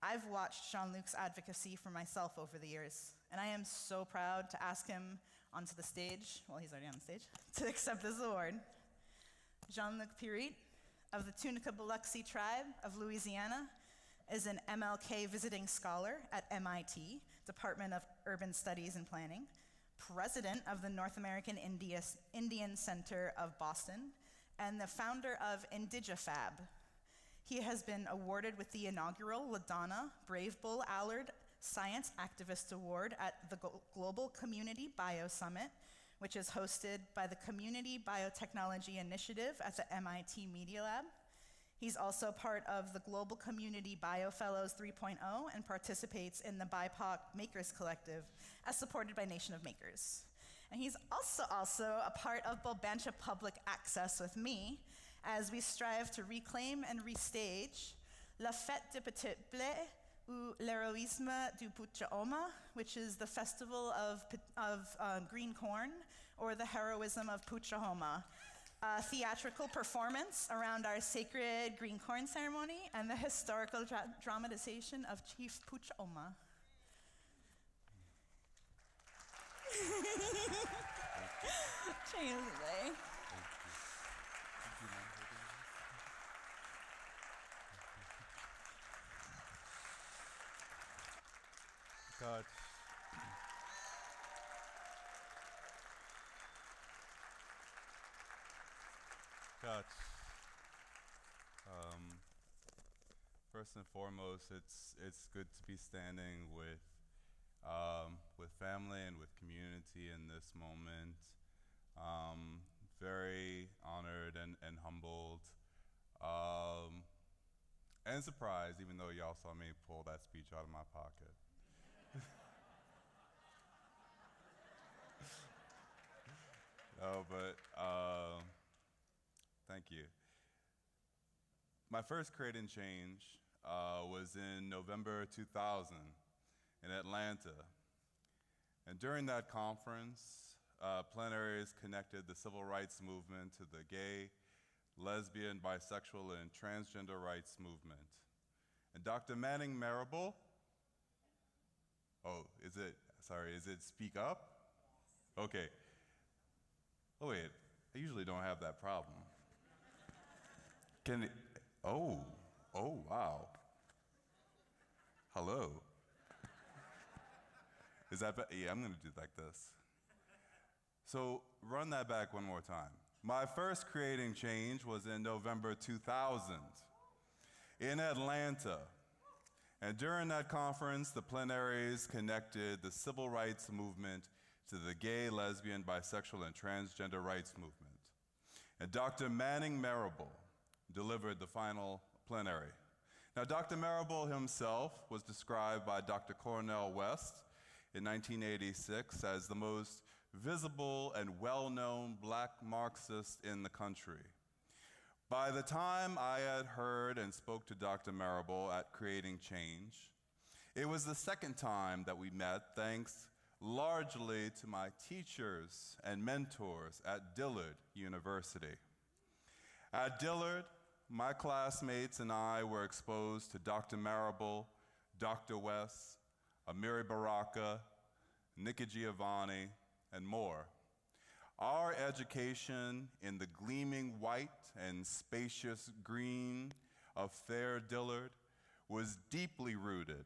I've watched Jean-Luc's advocacy for myself over the years, and I am so proud to ask him onto the stage, well, he's already on the stage, to accept this award. Jean-Luc Pierite of the Tunica-Biloxi tribe of Louisiana is an MLK visiting scholar at MIT, Department of Urban Studies and Planning, president of the North American Indian Center of Boston, and the founder of IndigiFab. He has been awarded with the inaugural LaDonna Brave Bull Allard Science Activist Award at the Global Community Bio Summit, which is hosted by the Community Biotechnology Initiative at the MIT Media Lab. He's also part of the Global Community Biofellows 3.0 and participates in the BIPOC Makers Collective, as supported by Nation of Makers. And he's also a part of Bulbancha Public Access with me, as we strive to reclaim and restage La Fête du Petit Blé ou l'Héroïsme du Puch'oma, which is the festival of green corn, or the heroism of Puch'oma, a theatrical performance around our sacred green corn ceremony and the historical dramatization of Chief Puch'oma. God. God. First and foremost, it's good to be standing with family and with community in this moment. Very honored and humbled, and surprised, even though y'all saw me pull that speech out of my pocket. No, but thank you. My first Creating Change was in November 2000 in Atlanta. And during that conference, plenaries connected the civil rights movement to the gay, lesbian, bisexual, and transgender rights movement. And Dr. Manning Marable, is it Speak Up? Okay. Oh wait, I usually don't have that problem. Wow. Hello. Is that, yeah, I'm gonna do like this. So run that back one more time. My first Creating Change was in November 2000 in Atlanta. And during that conference, the plenaries connected the civil rights movement to the gay, lesbian, bisexual, and transgender rights movement. And Dr. Manning Marable delivered the final plenary. Now, Dr. Marable himself was described by Dr. Cornel West in 1986 as the most visible and well-known black Marxist in the country. By the time I had heard and spoke to Dr. Marable at Creating Change, it was the second time that we met, thanks largely to my teachers and mentors at Dillard University. At Dillard, my classmates and I were exposed to Dr. Marable, Dr. West, Amiri Baraka, Nikki Giovanni, and more. Our education in the gleaming white and spacious green of fair Dillard was deeply rooted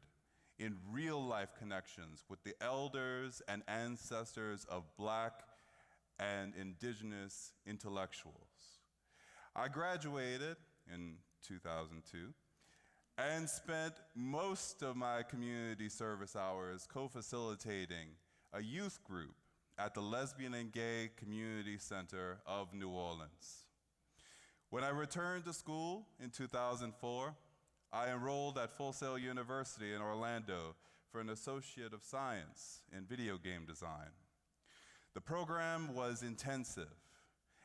in real-life connections with the elders and ancestors of Black and Indigenous intellectuals. I graduated in 2002 and spent most of my community service hours co-facilitating a youth group at the Lesbian and Gay Community Center of New Orleans. When I returned to school in 2004, I enrolled at Full Sail University in Orlando for an Associate of Science in Video Game Design. The program was intensive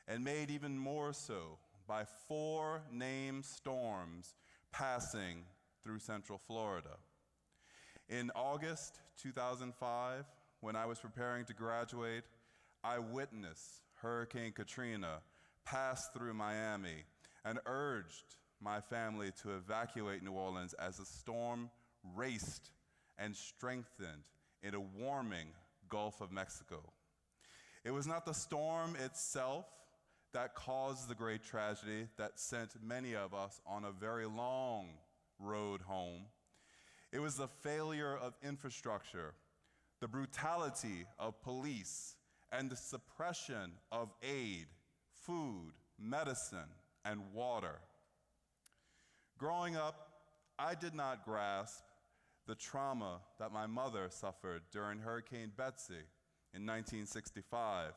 and made even more so by 4 named storms passing through Central Florida. In August 2005, when I was preparing to graduate, I witnessed Hurricane Katrina passed through Miami and urged my family to evacuate New Orleans as the storm raced and strengthened in a warming Gulf of Mexico. It was not the storm itself that caused the great tragedy that sent many of us on a very long road home. It was the failure of infrastructure, the brutality of police, and the suppression of aid, food, medicine, and water. Growing up, I did not grasp the trauma that my mother suffered during Hurricane Betsy in 1965,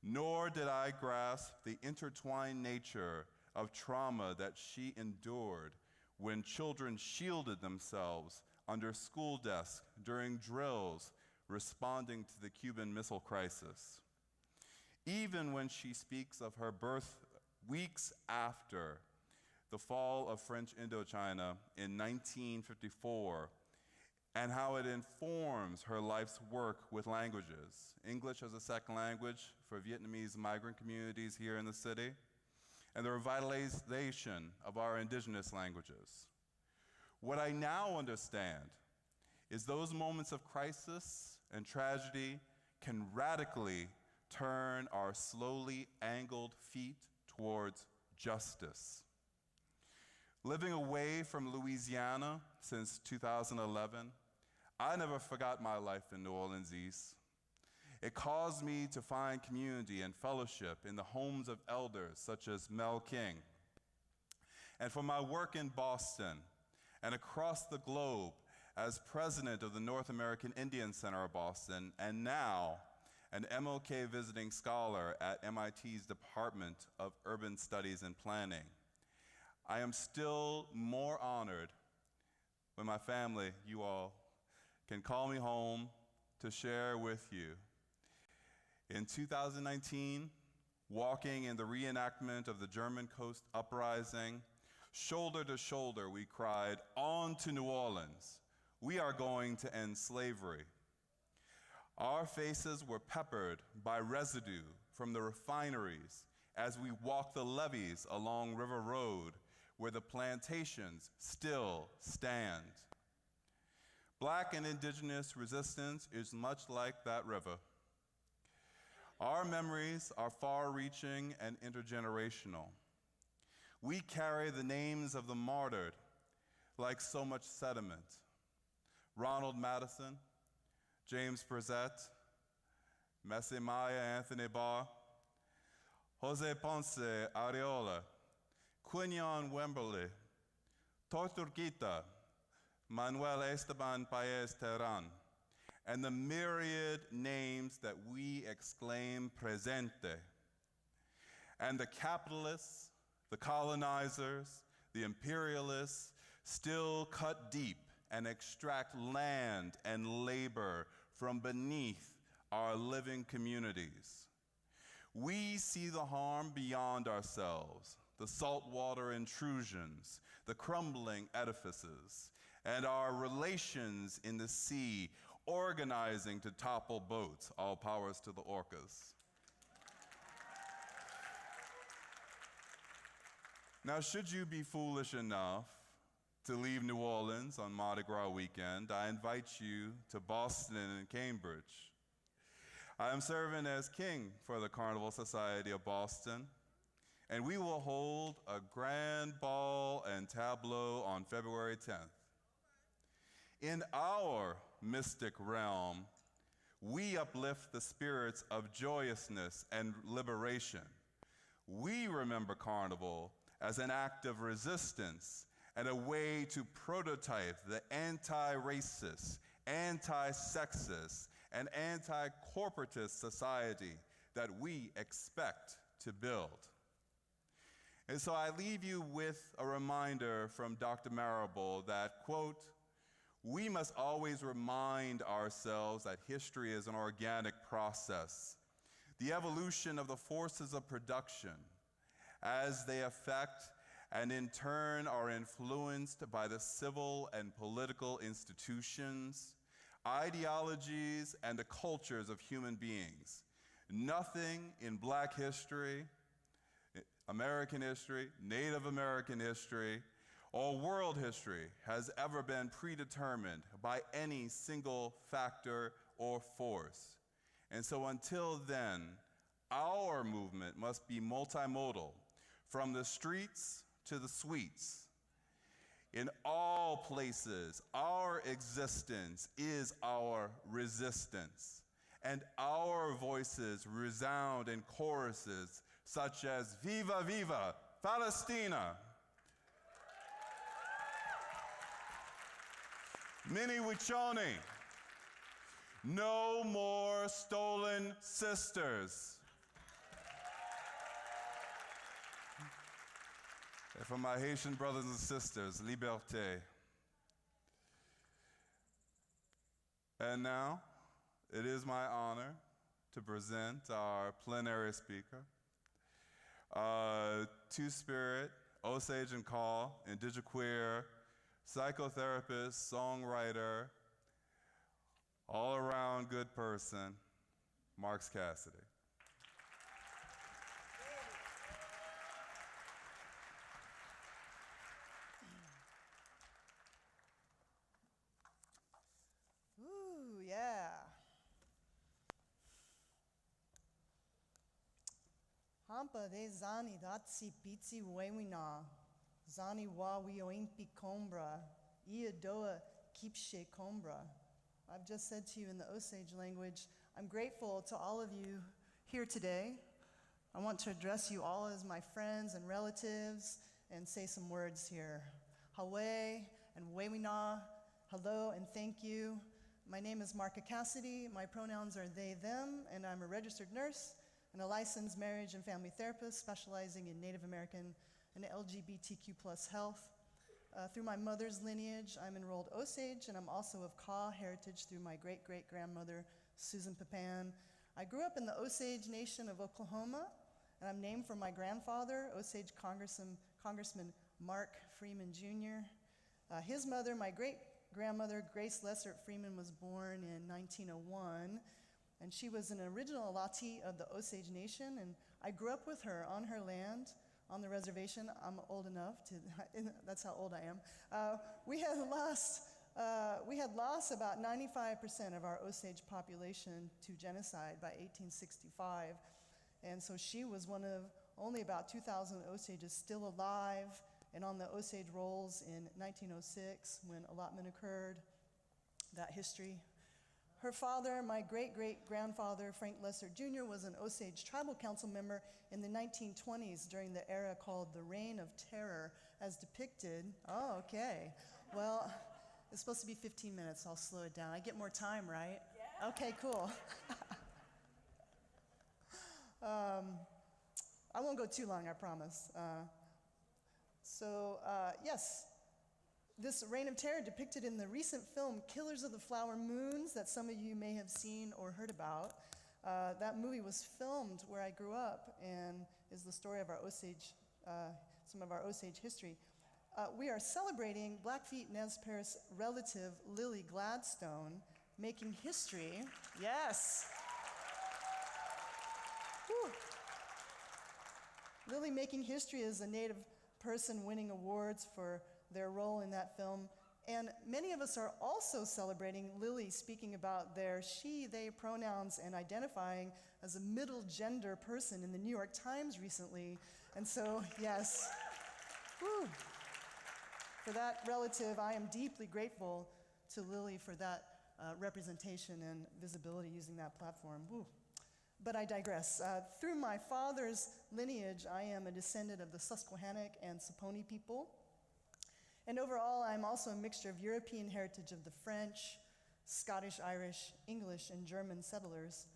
nor did I grasp the intertwined nature of trauma that she endured when children shielded themselves under school desks during drills responding to the Cuban Missile Crisis. Even when she speaks of her birth weeks after the fall of French Indochina in 1954 and how it informs her life's work with languages, English as a second language for Vietnamese migrant communities here in the city, and the revitalization of our indigenous languages. What I now understand is those moments of crisis and tragedy can radically turn our slowly angled feet towards justice. Living away from Louisiana since 2011, I never forgot my life in New Orleans East. It caused me to find community and fellowship in the homes of elders such as Mel King. And for my work in Boston and across the globe as president of the North American Indian Center of Boston, and now an MLK visiting scholar at MIT's Department of Urban Studies and Planning, I am still more honored when my family, you all, can call me home to share with you. In 2019, walking in the reenactment of the German Coast Uprising, shoulder to shoulder we cried, "On to New Orleans. We are going to end slavery." Our faces were peppered by residue from the refineries as we walked the levees along River Road, where the plantations still stand. Black and indigenous resistance is much like that river. Our memories are far-reaching and intergenerational. We carry the names of the martyred like so much sediment. Ronald Madison, James Brazett, Messi Maya Anthony Barr, Jose Ponce Areola, Quinion Wemberly, Torturquita, Manuel Esteban Paez Terán, and the myriad names that we exclaim presente. And the capitalists, the colonizers, the imperialists still cut deep and extract land and labor from beneath our living communities. We see the harm beyond ourselves, the saltwater intrusions, the crumbling edifices, and our relations in the sea organizing to topple boats. All powers to the orcas. Now, should you be foolish enough to leave New Orleans on Mardi Gras weekend, I invite you to Boston and Cambridge. I am serving as king for the Carnival Society of Boston, and we will hold a grand ball and tableau on February 10th. In our mystic realm, we uplift the spirits of joyousness and liberation. We remember Carnival as an act of resistance and a way to prototype the anti-racist, anti-sexist, and anti-corporatist society that we expect to build. And so I leave you with a reminder from Dr. Marable that, quote, "We must always remind ourselves that history is an organic process. The evolution of the forces of production as they affect and in turn are influenced by the civil and political institutions, ideologies, and the cultures of human beings. Nothing in Black history American history, Native American history, or world history has ever been predetermined by any single factor or force. And so until then, our movement must be multimodal, from the streets to the suites. In all places, our existence is our resistance, and our voices resound in choruses such as Viva Viva Palestina, Mini Wichoni, No More Stolen Sisters. And for my Haitian brothers and sisters, Liberté. And now, it is my honor to present our plenary speaker, Two-Spirit, Osage and Call, indigiqueer, psychotherapist, songwriter, all-around good person, Marx Cassity. Ooh, yeah. Hampa de zani datsi pitsi wewina, zani wa wioimpi combra, iadoa kipshe combra. I've just said to you in the Osage language, I'm grateful to all of you here today. I want to address you all as my friends and relatives and say some words here. Hawe and wewina, hello and thank you. My name is Marca Cassity. My pronouns are they, them, and I'm a registered nurse and a licensed marriage and family therapist specializing in Native American and LGBTQ plus health. Through my mother's lineage, I'm enrolled Osage, and I'm also of Kaw heritage through my great-great-grandmother, Susan Papan. I grew up in the Osage Nation of Oklahoma, and I'm named for my grandfather, Osage Congressman Mark Freeman Jr. His mother, my great-grandmother, Grace Lessert Freeman, was born in 1901, and she was an original Alati of the Osage Nation, and I grew up with her on her land, on the reservation. I'm old enough to, that's how old I am. We had lost about 95% of our Osage population to genocide by 1865. And so she was one of only about 2,000 Osages still alive and on the Osage rolls in 1906 when allotment occurred, that history. Her father, my great-great-grandfather, Frank Lessert Jr., was an Osage tribal council member in the 1920s during the era called the Reign of Terror, as depicted. Oh, okay. Well, it's supposed to be 15 minutes, so I'll slow it down. I get more time, right? Yeah. Okay, cool. I won't go too long, I promise. Yes. This Reign of Terror depicted in the recent film Killers of the Flower Moons that some of you may have seen or heard about. That movie was filmed where I grew up and is the story of our Osage, some of our Osage history. We are celebrating Blackfeet Nez Perce relative Lily Gladstone making history. Yes. Whew. Lily making history as a Native person winning awards for their role in that film. And many of us are also celebrating Lily speaking about their she, they pronouns and identifying as a middle gender person in the New York Times recently. And so, yes, whew. For that relative, I am deeply grateful to Lily for that representation and visibility using that platform. Whew. But I digress. Through my father's lineage, I am a descendant of the Susquehannock and Saponi people. And overall, I'm also a mixture of European heritage of the French, Scottish, Irish, English, and German settlers.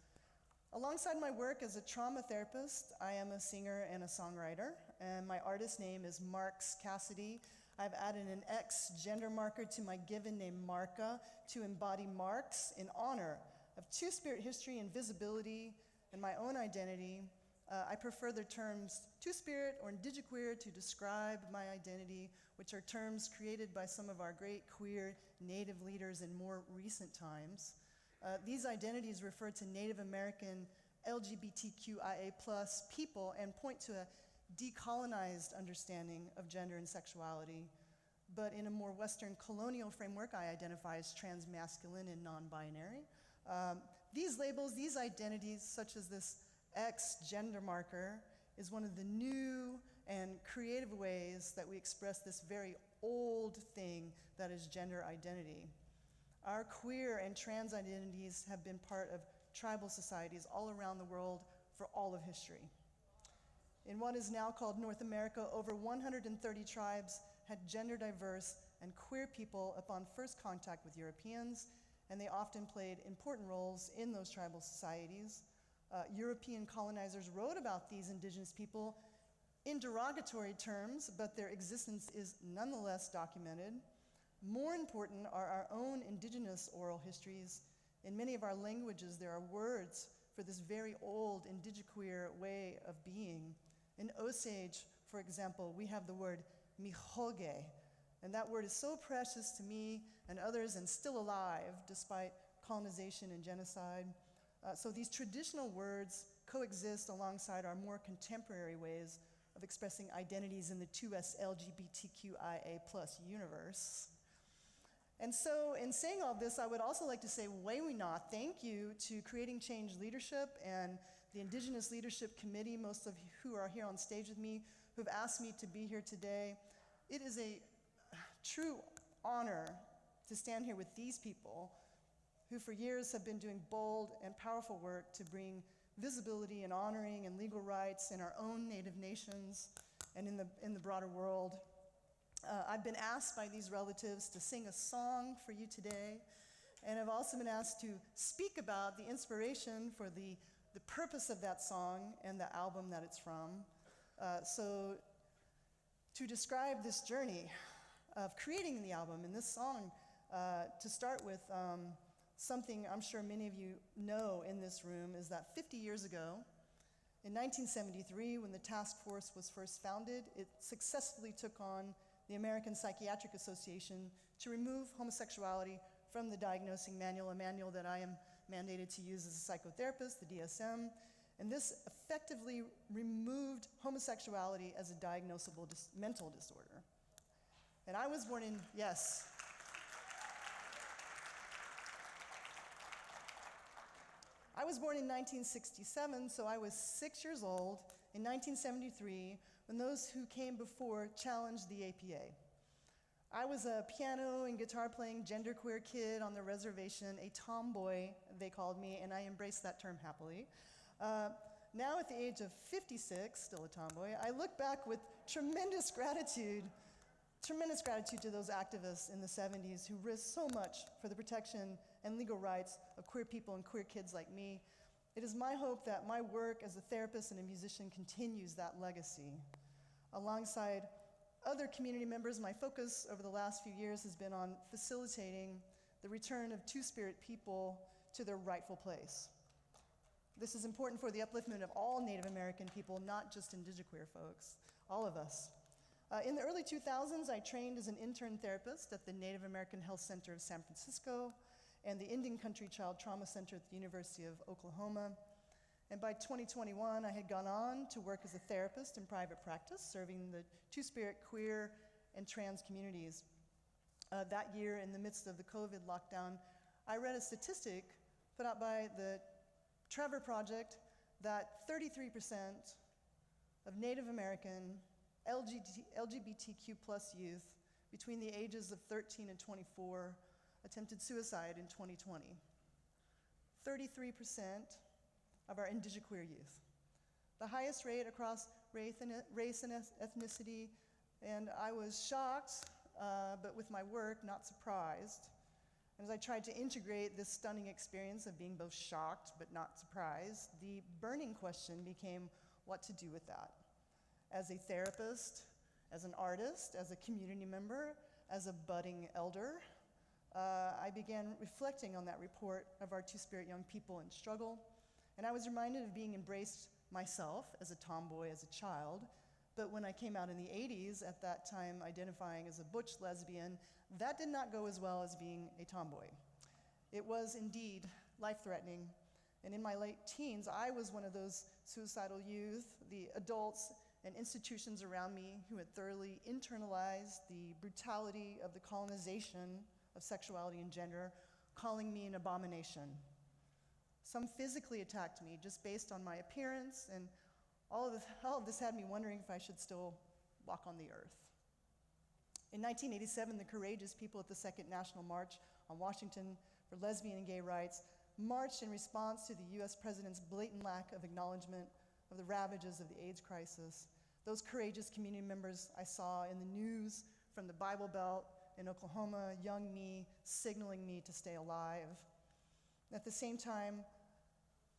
Alongside my work as a trauma therapist, I am a singer and a songwriter, and my artist name is Marx Cassity. I've added an X gender marker to my given name Marca to embody Marx in honor of Two-Spirit history and visibility and my own identity. I prefer the terms Two-Spirit or indigiqueer to describe my identity, which are terms created by some of our great queer Native leaders in more recent times. These identities refer to Native American LGBTQIA+ people and point to a decolonized understanding of gender and sexuality, but in a more Western colonial framework, I identify as transmasculine and non-binary. These labels, these identities, such as this X gender marker, is one of the new and creative ways that we express this very old thing that is gender identity. Our queer and trans identities have been part of tribal societies all around the world for all of history. In what is now called North America, over 130 tribes had gender diverse and queer people upon first contact with Europeans, and they often played important roles in those tribal societies. European colonizers wrote about these indigenous people in derogatory terms, but their existence is nonetheless documented. More important are our own indigenous oral histories. In many of our languages, there are words for this very old indigiqueer way of being. In Osage, for example, we have the word mihoge, and that word is so precious to me and others and still alive despite colonization and genocide. So these traditional words coexist alongside our more contemporary ways of expressing identities in the 2S LGBTQIA+ universe. And so in saying all this, I would also like to say Wewina, thank you to Creating Change Leadership and the Indigenous Leadership Committee, most of who are here on stage with me, who've asked me to be here today. It is a true honor to stand here with these people who for years have been doing bold and powerful work to bring visibility and honoring and legal rights in our own Native nations and in the broader world. I've been asked by these relatives to sing a song for you today, and I've also been asked to speak about the inspiration for the purpose of that song and the album that it's from. So to describe this journey of creating the album and this song, to start with, something I'm sure many of you know in this room is that 50 years ago, in 1973, when the task force was first founded, it successfully took on the American Psychiatric Association to remove homosexuality from the diagnosing manual, a manual that I am mandated to use as a psychotherapist, the DSM. And this effectively removed homosexuality as a diagnosable mental disorder. And I was born in, yes. I was born in 1967, so I was 6 years old in 1973 when those who came before challenged the APA. I was a piano and guitar playing genderqueer kid on the reservation, a tomboy, they called me, and I embraced that term happily. Now at the age of 56, still a tomboy, I look back with tremendous gratitude to those activists in the 70s who risked so much for the protection and legal rights of queer people and queer kids like me. It is my hope that my work as a therapist and a musician continues that legacy. Alongside other community members, my focus over the last few years has been on facilitating the return of Two-Spirit people to their rightful place. This is important for the upliftment of all Native American people, not just indigiqueer folks, all of us. In the early 2000s, I trained as an intern therapist at the Native American Health Center of San Francisco and the Indian Country Child Trauma Center at the University of Oklahoma. And by 2021, I had gone on to work as a therapist in private practice, serving the Two-Spirit, queer, and trans communities. That year, in the midst of the COVID lockdown, I read a statistic put out by the Trevor Project that 33% of Native American LGBTQ+ youth between the ages of 13 and 24 attempted suicide in 2020. 33% of our indigiqueer youth. The highest rate across race and ethnicity, and I was shocked, but with my work, not surprised. As I tried to integrate this stunning experience of being both shocked but not surprised, the burning question became what to do with that. As a therapist, as an artist, as a community member, as a budding elder, I began reflecting on that report of our Two-Spirit young people in struggle, and I was reminded of being embraced myself as a tomboy as a child, but when I came out in the 80s, at that time identifying as a butch lesbian, that did not go as well as being a tomboy. It was indeed life-threatening, and in my late teens, I was one of those suicidal youth, the adults and institutions around me who had thoroughly internalized the brutality of the colonization of sexuality and gender, calling me an abomination. Some physically attacked me just based on my appearance, and all of this had me wondering if I should still walk on the earth. In 1987, the courageous people at the Second National March on Washington for lesbian and gay rights marched in response to the US president's blatant lack of acknowledgement of the ravages of the AIDS crisis. Those courageous community members I saw in the news from the Bible Belt in Oklahoma, young me, signaling me to stay alive. At the same time,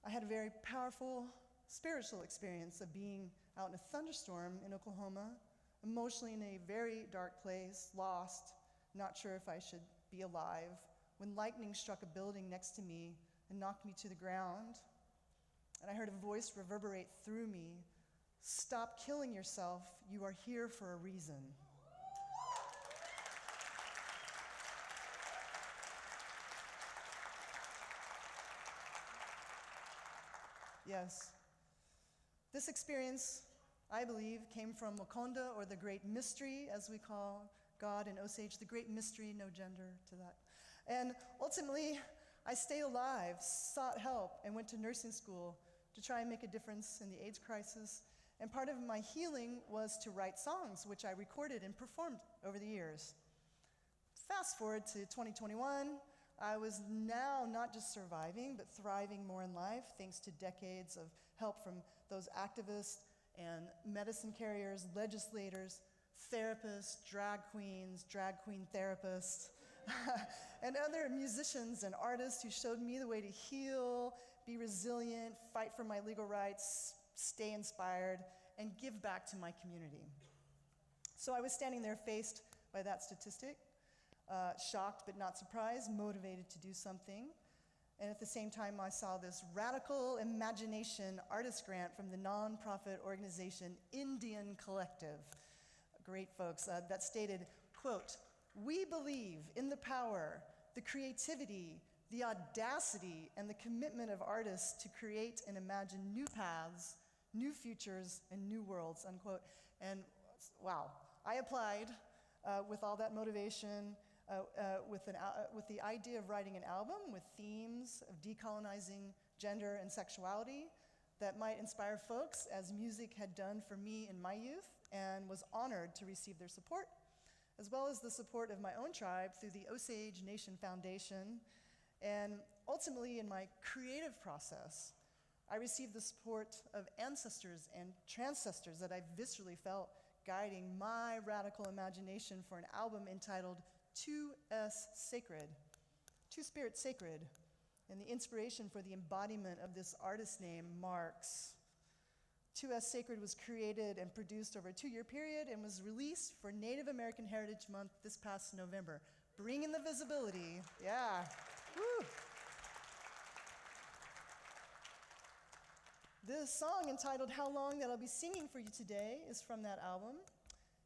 I had a very powerful spiritual experience of being out in a thunderstorm in Oklahoma, emotionally in a very dark place, lost, not sure if I should be alive, when lightning struck a building next to me and knocked me to the ground. And I heard a voice reverberate through me, "Stop killing yourself, you are here for a reason." Yes, this experience, I believe, came from Wakonda, or the Great Mystery, as we call God in Osage, the Great Mystery, no gender to that. And ultimately, I stayed alive, sought help, and went to nursing school to try and make a difference in the AIDS crisis. And part of my healing was to write songs, which I recorded and performed over the years. Fast forward to 2021, I was now not just surviving, but thriving more in life, thanks to decades of help from those activists and medicine carriers, legislators, therapists, drag queens, drag queen therapists, and other musicians and artists who showed me the way to heal, be resilient, fight for my legal rights, stay inspired, and give back to my community. So I was standing there faced by that statistic, shocked but not surprised, motivated to do something. And at the same time, I saw this radical imagination artist grant from the nonprofit organization Indian Collective, great folks, that stated, quote, "We believe in the power, the creativity, the audacity, and the commitment of artists to create and imagine new paths, new futures, and new worlds," unquote. And wow, I applied with all that motivation, with the idea of writing an album with themes of decolonizing gender and sexuality that might inspire folks, as music had done for me in my youth, and was honored to receive their support, as well as the support of my own tribe through the Osage Nation Foundation. And ultimately, in my creative process, I received the support of ancestors and transcestors that I viscerally felt guiding my radical imagination for an album entitled 2S Sacred, Two Spirit Sacred, and the inspiration for the embodiment of this artist name, Marx. 2S Sacred was created and produced over a 2-year period and was released for Native American Heritage Month this past November, bringing the visibility. Yeah, woo. The song entitled "How Long" that I'll be singing for you today is from that album.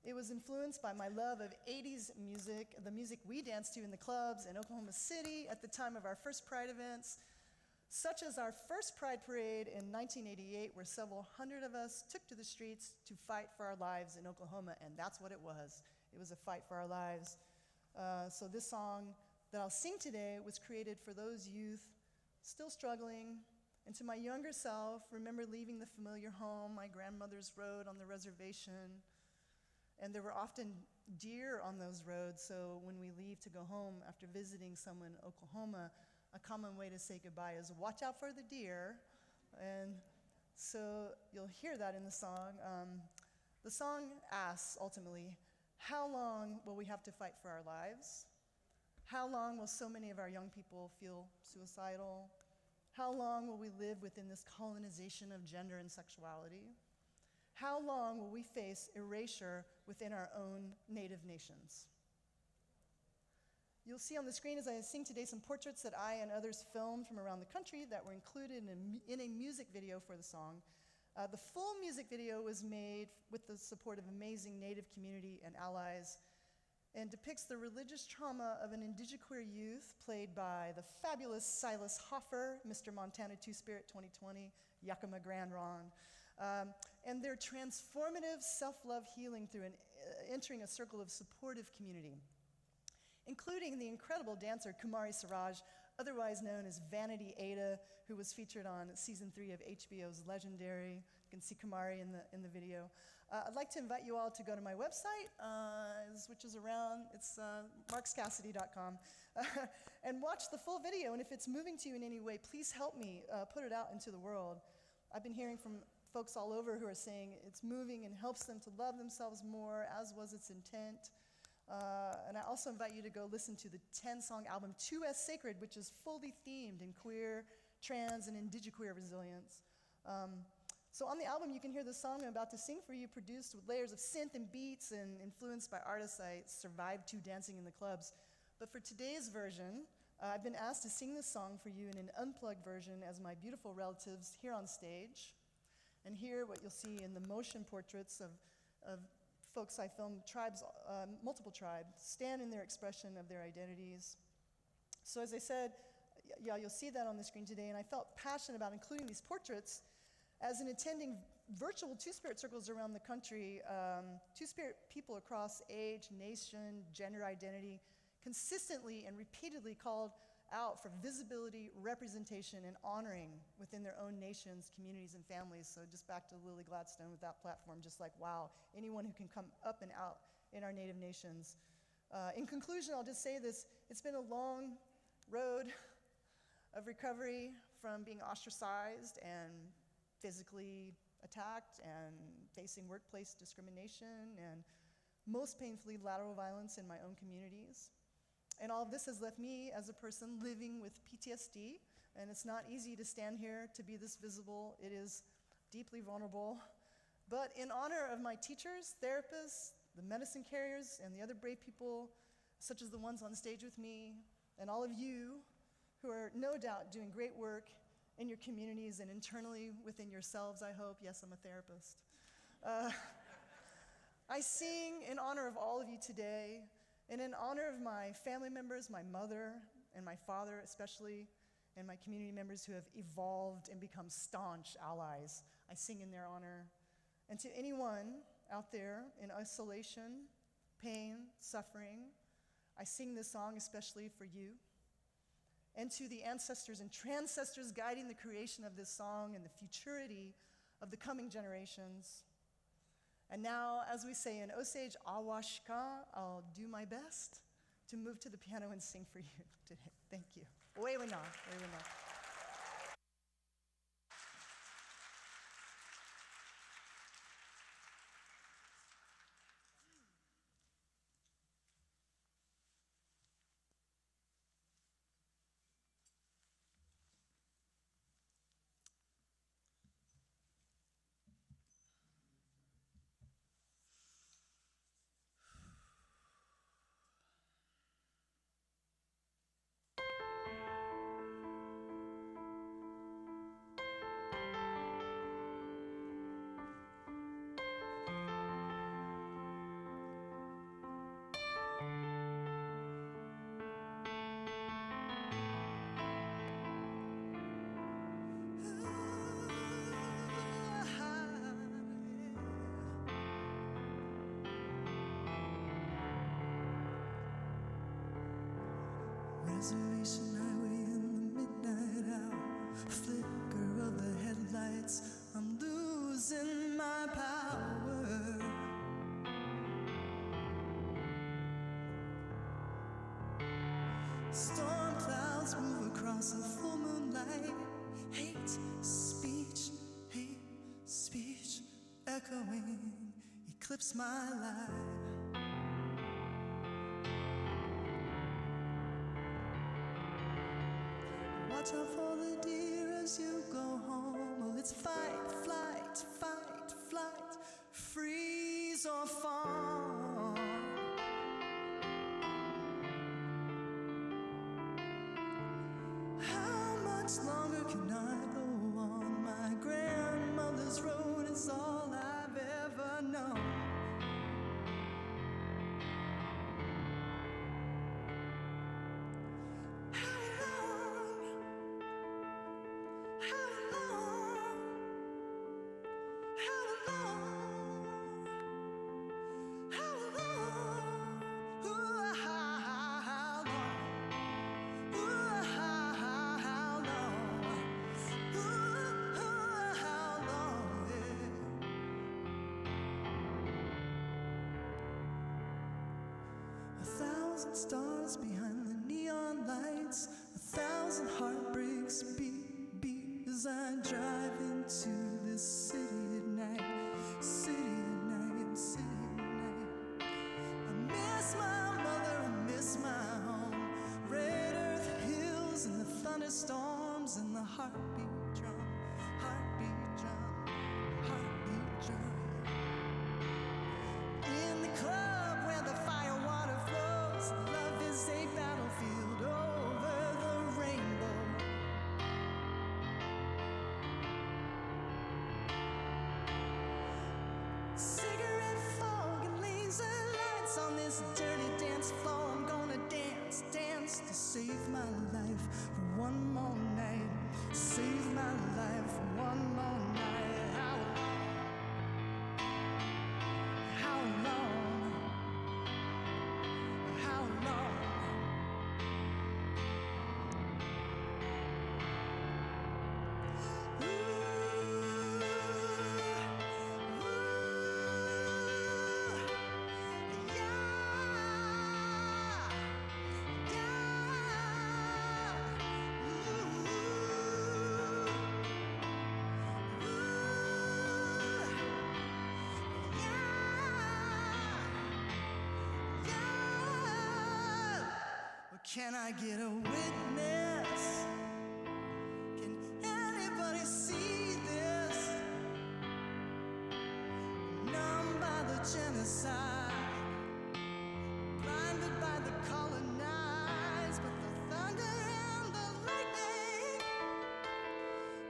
It was influenced by my love of 80s music, the music we danced to in the clubs in Oklahoma City at the time of our first Pride events, such as our first Pride Parade in 1988, where several hundred of us took to the streets to fight for our lives in Oklahoma, and that's what it was. It was a fight for our lives. So this song that I'll sing today was created for those youth still struggling, and to my younger self, remember leaving the familiar home my grandmother's road on the reservation. And there were often deer on those roads, so when we leave to go home after visiting someone in Oklahoma, a common way to say goodbye is "watch out for the deer." And so you'll hear that in the song. The song asks, ultimately, how long will we have to fight for our lives? How long will so many of our young people feel suicidal? How long will we live within this colonization of gender and sexuality? How long will we face erasure within our own native nations? You'll see on the screen as I sing today some portraits that I and others filmed from around the country that were included in a music video for the song. The full music video was made with the support of amazing Native community and allies, and depicts the religious trauma of an indigenous queer youth played by the fabulous Silas Hoffer, Mr. Montana Two-Spirit 2020, Yakima Grand Ron. and their transformative self-love healing through entering a circle of supportive community, including the incredible dancer Kumari Siraj, otherwise known as Vanity Ada, who was featured on season 3 of HBO's Legendary. You can see Kumari in the video. I'd like to invite you all to go to my website, which is around, it's marxcassity.com, and watch the full video. And if it's moving to you in any way, please help me put it out into the world. I've been hearing from folks all over who are saying it's moving and helps them to love themselves more, as was its intent. And I also invite you to go listen to the 10-song album 2S Sacred, which is fully themed in queer, trans, and indigiqueer resilience. So on the album, you can hear the song I'm about to sing for you, produced with layers of synth and beats and influenced by artists I survived to dancing in the clubs. But for today's version, I've been asked to sing this song for you in an unplugged version as my beautiful relatives here on stage. And here, what you'll see in the motion portraits of folks I filmed, tribes, multiple tribes, stand in their expression of their identities. So as I said, yeah, you'll see that on the screen today, and I felt passionate about including these portraits as in attending virtual Two-Spirit circles around the country. Two-Spirit people across age, nation, gender identity consistently and repeatedly called out for visibility, representation, and honoring within their own nations, communities, and families. So just back to Lily Gladstone with that platform, just like, wow, anyone who can come up and out in our native nations. In conclusion, I'll just say this, it's been a long road of recovery from being ostracized and physically attacked and facing workplace discrimination and most painfully lateral violence in my own communities. And all of this has left me as a person living with PTSD, and it's not easy to stand here to be this visible. It is deeply vulnerable. But in honor of my teachers, therapists, the medicine carriers, and the other brave people, such as the ones on stage with me, and all of you who are no doubt doing great work in your communities and internally within yourselves, I hope. Yes, I'm a therapist. I sing in honor of all of you today, and in honor of my family members, my mother and my father especially, and my community members who have evolved and become staunch allies. I sing in their honor. And to anyone out there in isolation, pain, suffering, I sing this song especially for you. And to the ancestors and transcestors guiding the creation of this song and the futurity of the coming generations. And now, as we say in Osage, Awashka, I'll do my best to move to the piano and sing for you today. Thank you. Wewena. Reservation highway in the midnight hour, flicker of the headlights, I'm losing my power. Storm clouds move across a full moonlight, hate speech, echoing, eclipse my life. Watch out for the deer as you go home. Well, it's fight, flight, freeze or fall. How much longer can I go on? My grandmother's road is all I've ever known. 1,000 stars behind the neon lights, 1,000 heartbreaks beat, beat as I drive into this city at night, city at night, city at night. I miss my mother, I miss my home, red earth hills and the thunderstorms and the heartbeat drum, heartbeat drum, heartbeat drum. In the club where the fire water flows, love is a battlefield over the rainbow. Cigarette fog and laser lights on this dirty dance floor. I'm gonna dance, dance to save my life for one more night. Save my life for one more night. How long? How long? Ooh, ooh, yeah, yeah, can I get a witness? Can anybody see this? Numb by the genocide, blinded by the colonized, but the thunder and the lightning,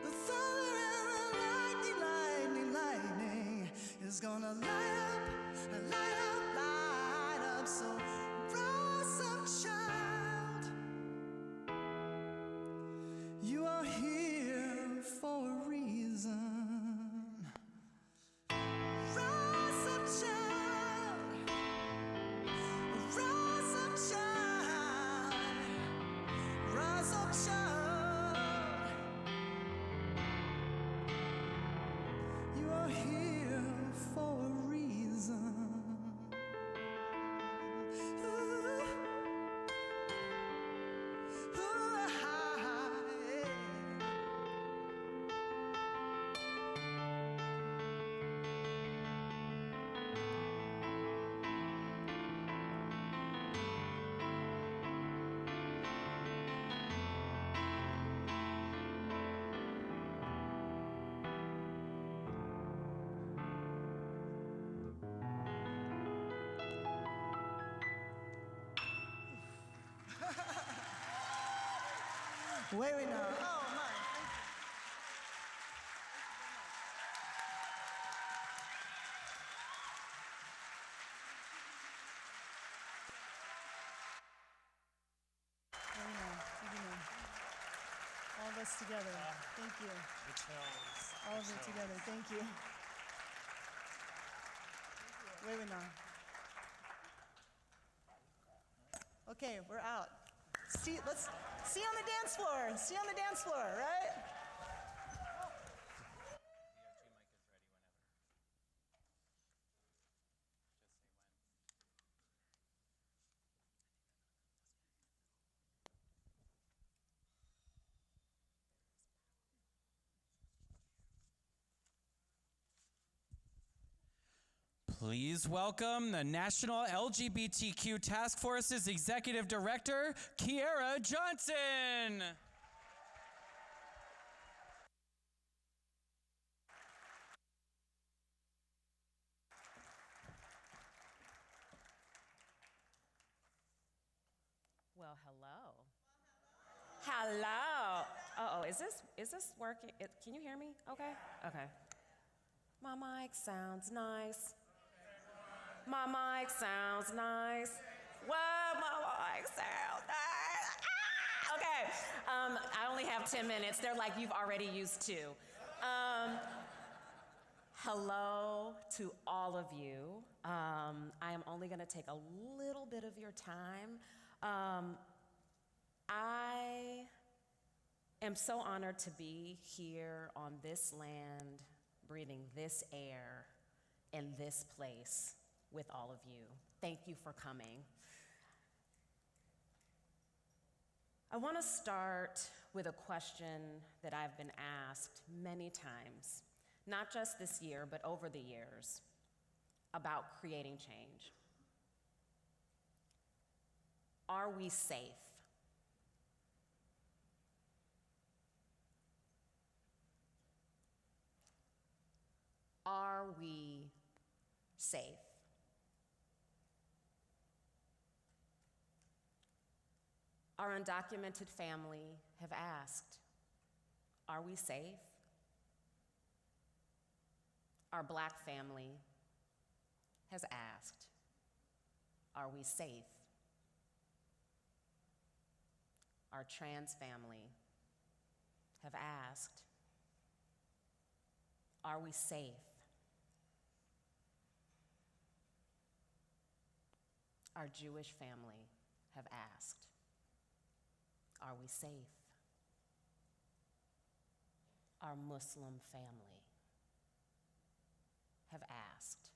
the thunder and the lightning, lightning is gonna light up, light up, light up. So rise up, child. You are here for a reason. Rise up, child. Rise up, child. Rise up, child. You are here for a reason. Ooh, ooh, ah, yeah. Wait, no. Oh, my. Thank you. All of us together. Thank you. All of it together. Thank you. Wait, no. Okay, we're out. Let's see on the dance floor. See on the dance floor, right? Please welcome the National LGBTQ Task Force's Executive Director, Kiera Johnson. Well, hello. Hello. Uh-oh, is this working? Can you hear me? Okay. Okay. My mic sounds nice. My mic sounds nice. Well, my mic sounds nice. Ah! Okay. I only have 10 minutes. They're like, you've already used 2. Hello to all of you. I am only going to take a little bit of your time. I am so honored to be here on this land, breathing this air in this place with all of you. Thank you for coming. I want to start with a question that I've been asked many times, not just this year, but over the years, about creating change. Are we safe? Are we safe? Our undocumented family have asked, are we safe? Our Black family has asked, are we safe? Our trans family have asked, are we safe? Our Jewish family have asked, are we safe? Our Muslim family have asked,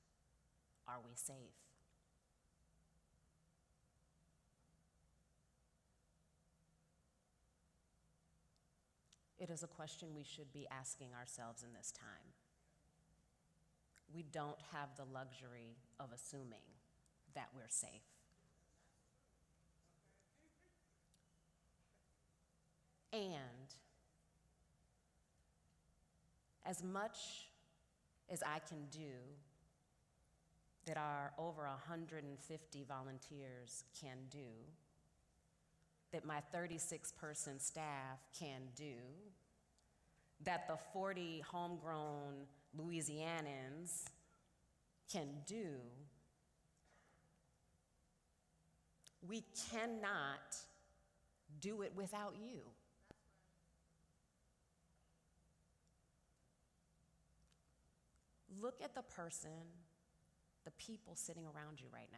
are we safe? It is a question we should be asking ourselves in this time. We don't have the luxury of assuming that we're safe. And as much as I can do, that our over 150 volunteers can do, that my 36-person staff can do, that the 40 homegrown Louisianans can do, we cannot do it without you. Look at the person, the people sitting around you right now.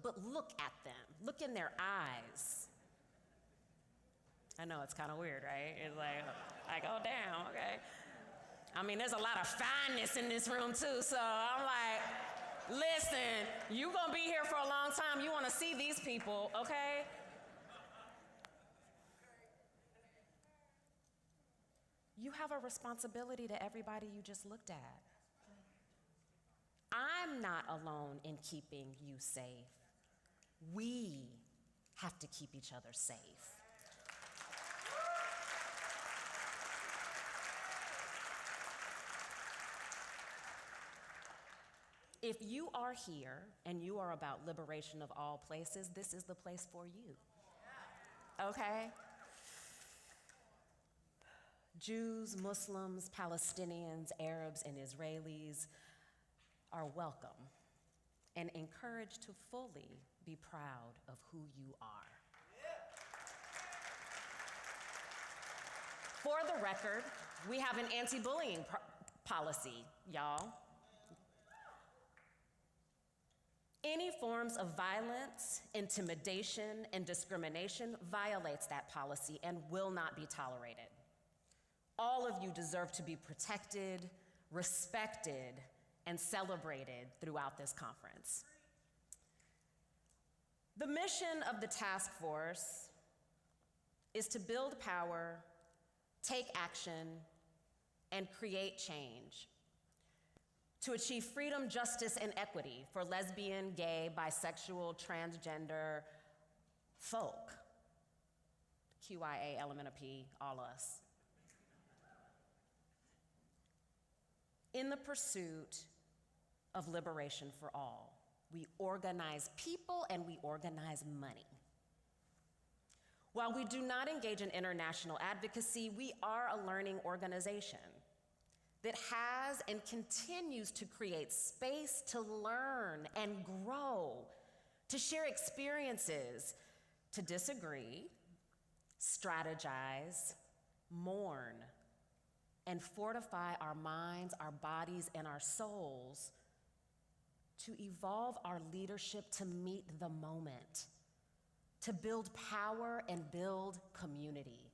But look at them. Look in their eyes. I know it's kind of weird, right? It's like, oh, damn, okay. I mean, there's a lot of fineness in this room, too, so I'm like, listen, you gonna be here for a long time. You wanna see these people, okay? You have a responsibility to everybody you just looked at. I'm not alone in keeping you safe. We have to keep each other safe. If you are here and you are about liberation of all places, this is the place for you. Okay? Jews, Muslims, Palestinians, Arabs, and Israelis are welcome and encouraged to fully be proud of who you are. For the record, we have an anti-bullying policy, y'all. Any forms of violence, intimidation, and discrimination violates that policy and will not be tolerated. All of you deserve to be protected, respected, and celebrated throughout this conference. The mission of the task force is to build power, take action, and create change to achieve freedom, justice, and equity for lesbian, gay, bisexual, transgender folk. QIA, element of P, all us. In the pursuit of liberation for all, we organize people and we organize money. While we do not engage in international advocacy, we are a learning organization that has and continues to create space to learn and grow, to share experiences, to disagree, strategize, mourn, and fortify our minds, our bodies, and our souls to evolve our leadership to meet the moment, to build power and build community.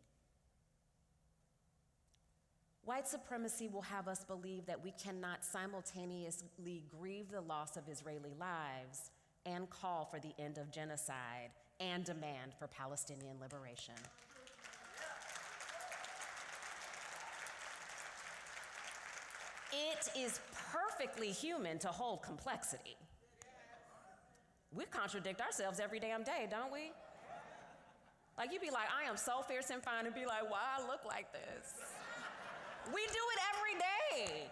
White supremacy will have us believe that we cannot simultaneously grieve the loss of Israeli lives and call for the end of genocide and demand for Palestinian liberation. It is perfectly human to hold complexity. We contradict ourselves every damn day, don't we? Like, you be like, I am so fierce and fine, and be like, why I look like this? We do it every day.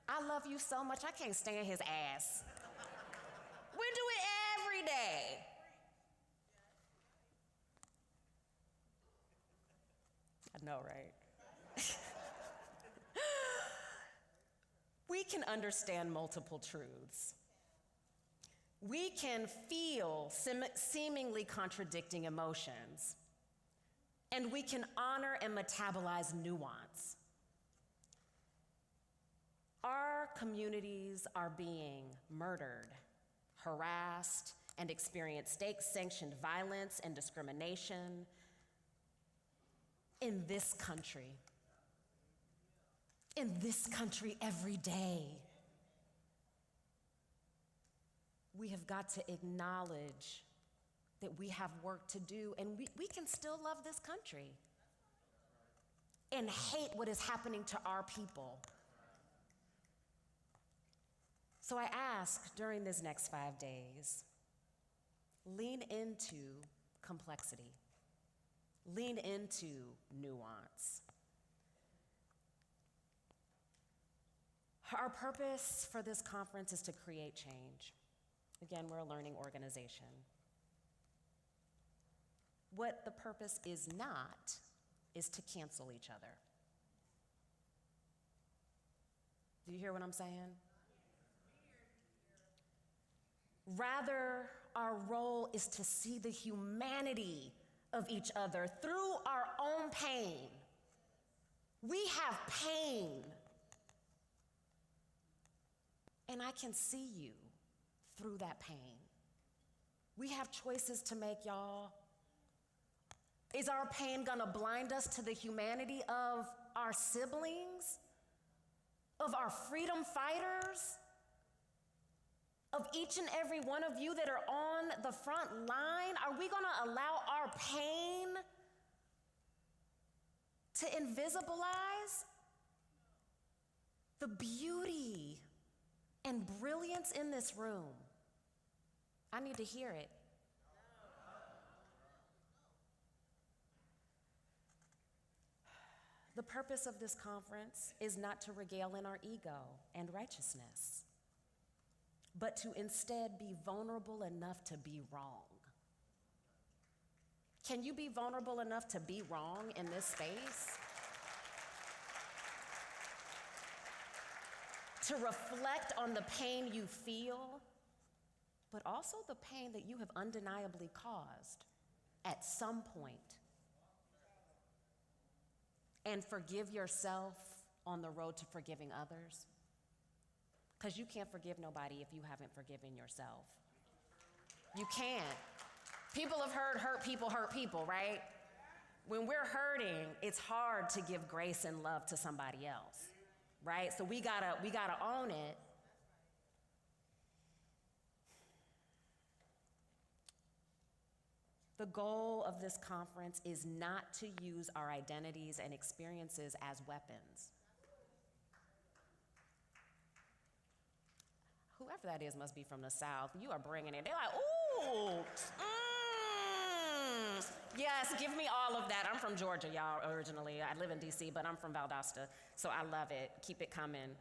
I love you so much, I can't stand his ass. We do it every day. I know, right? We can understand multiple truths. We can feel seemingly contradicting emotions, and we can honor and metabolize nuance. Our communities are being murdered, harassed, and experience state-sanctioned violence and discrimination in this country. In this country every day. We have got to acknowledge that we have work to do, and we can still love this country and hate what is happening to our people. So I ask during these next 5 days, lean into complexity, lean into nuance. Our purpose for this conference is to create change. Again, we're a learning organization. What the purpose is not is to cancel each other. Do you hear what I'm saying? Rather, our role is to see the humanity of each other through our own pain. We have pain. And I can see you through that pain. We have choices to make, y'all. Is our pain gonna blind us to the humanity of our siblings, of our freedom fighters, of each and every one of you that are on the front line? Are we gonna allow our pain to invisibilize the beauty and brilliance in this room? I need to hear it. The purpose of this conference is not to regale in our ego and righteousness, but to instead be vulnerable enough to be wrong. Can you be vulnerable enough to be wrong in this space? To reflect on the pain you feel, but also the pain that you have undeniably caused at some point. And forgive yourself on the road to forgiving others. Because you can't forgive nobody if you haven't forgiven yourself. You can't. People have heard hurt people, right? When we're hurting, it's hard to give grace and love to somebody else. Right? So we gotta own it. The goal of this conference is not to use our identities and experiences as weapons. Whoever that is must be from the South. You are bringing it. They're like, ooh, yes, give me all of that. I'm from Georgia, y'all, originally. I live in DC, but I'm from Dahteste, so I love it. Keep it coming.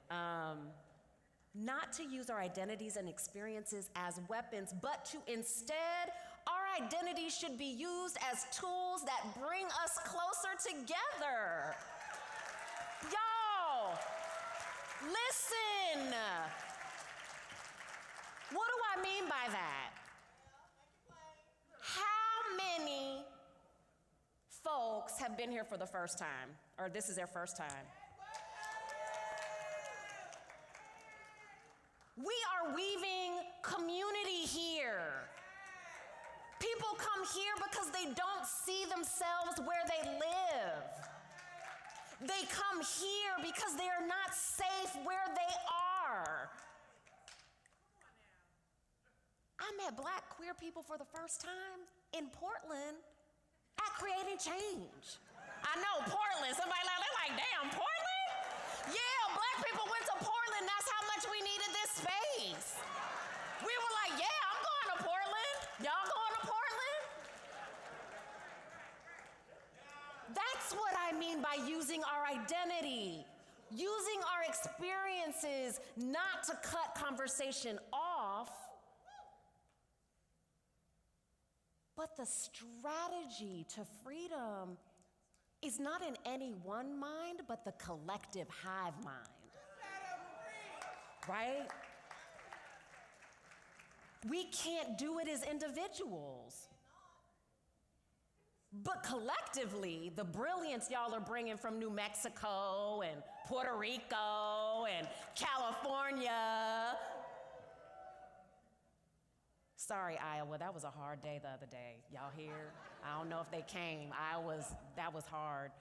Not to use our identities and experiences as weapons, but to instead, our identities should be used as tools that bring us closer together. Y'all, listen. What do I mean by that? How many folks have been here for the first time, or this is their first time? We are weaving community here. People come here because they don't see themselves where they live. They come here because they are not safe where they are. I met black queer people for the first time in Portland at Creating Change. I know, Portland. Somebody they're like, damn, Portland? Yeah, black people went to Portland. That's how much we needed this space. We were like, yeah, I'm going to Portland. Y'all going to Portland? That's what I mean by using our identity, using our experiences not to cut conversation off, but the strategy to freedom is not in any one mind, but the collective hive mind. Right? We can't do it as individuals. But collectively, the brilliance y'all are bringing from New Mexico and Puerto Rico and California. Sorry, Iowa, that was a hard day the other day. Y'all here? I don't know if they came. That was hard.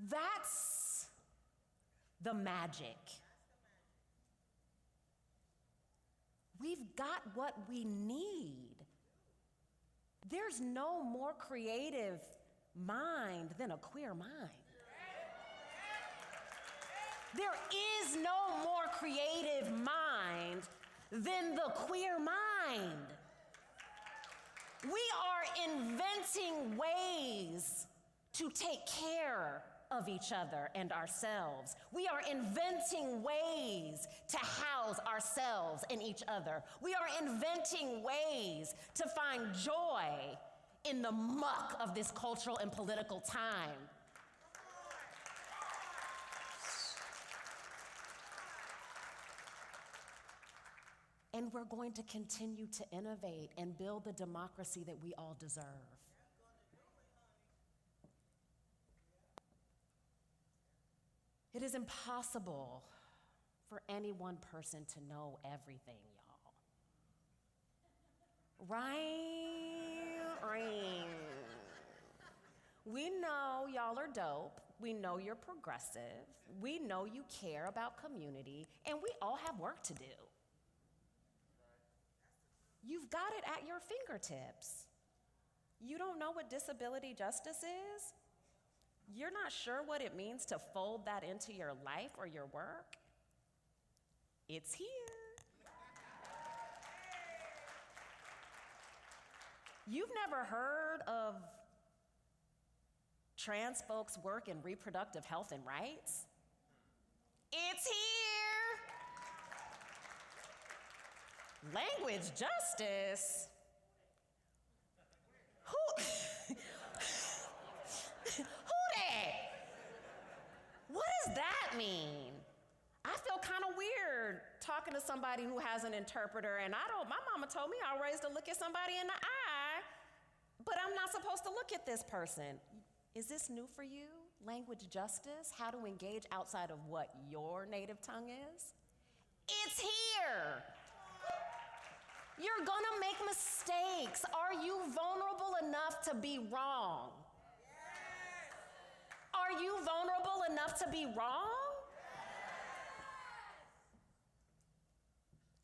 That's the magic. We've got what we need. There's no more creative mind than a queer mind. There is no more creative mind than the queer mind. We are inventing ways to take care of each other and ourselves. We are inventing ways to house ourselves and each other. We are inventing ways to find joy in the muck of this cultural and political time. And we're going to continue to innovate and build the democracy that we all deserve. It is impossible for any one person to know everything, y'all. Right? We know y'all are dope. We know you're progressive. We know you care about community, and we all have work to do. You've got it at your fingertips. You don't know what disability justice is? You're not sure what it means to fold that into your life or your work? It's here. You've never heard of trans folks' work in reproductive health and rights? It's here. Language justice? Who that? What does that mean? I feel kind of weird talking to somebody who has an interpreter, and my mama told me I was raised to look at somebody in the eye, but I'm not supposed to look at this person. Is this new for you? Language justice? How to engage outside of what your native tongue is? It's here. You're gonna make mistakes. Are you vulnerable enough to be wrong? Are you vulnerable enough to be wrong?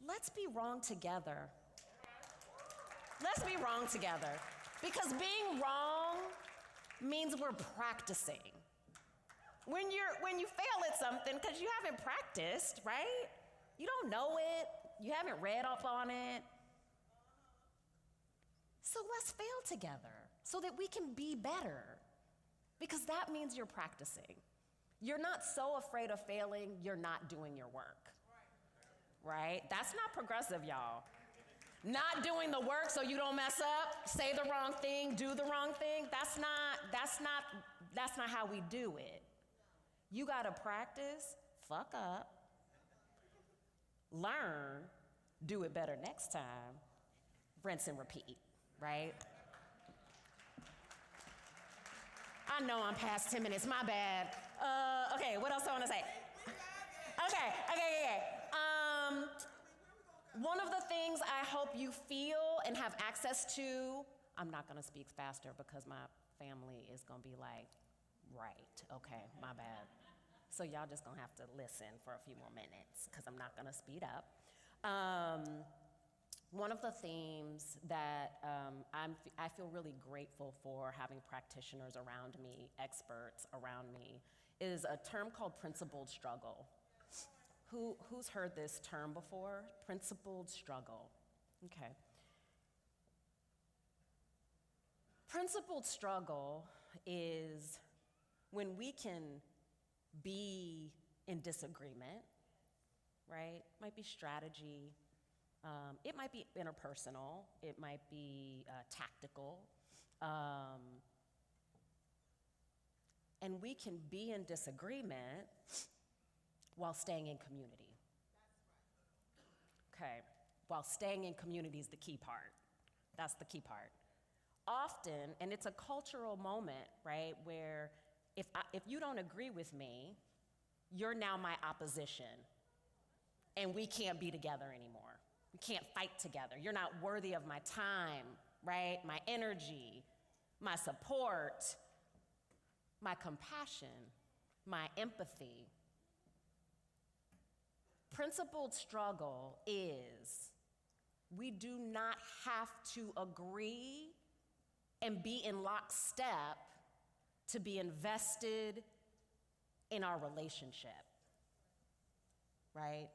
Let's be wrong together. Let's be wrong together. Because being wrong means we're practicing. When you fail at something, because you haven't practiced, right? You don't know it. You haven't read up on it. So let's fail together so that we can be better. Because that means you're practicing. You're not so afraid of failing, you're not doing your work. Right? That's not progressive, y'all. Not doing the work so you don't mess up, say the wrong thing, do the wrong thing. That's not how we do it. You gotta practice, fuck up, learn, do it better next time, rinse and repeat, right? I know I'm past 10 minutes, my bad. Okay, what else I wanna say? Okay. One of the things I hope you feel and have access to, I'm not gonna speak faster because my family is gonna be like, right, okay, my bad. So y'all just gonna have to listen for a few more minutes because I'm not gonna speed up. one of the themes that I feel really grateful for having practitioners around me, experts around me, is a term called principled struggle. Who's heard this term before? Principled struggle. Okay. Principled struggle is when we can be in disagreement, right? Might be strategy. It might be interpersonal. It might be tactical. And we can be in disagreement while staying in community. Okay, while staying in community is the key part. That's the key part. Often, and it's a cultural moment, right, where if you don't agree with me, you're now my opposition, and we can't be together anymore. We can't fight together. You're not worthy of my time, right, my energy, my support, my compassion, my empathy. Principled struggle is we do not have to agree and be in lockstep to be invested in our relationship, right?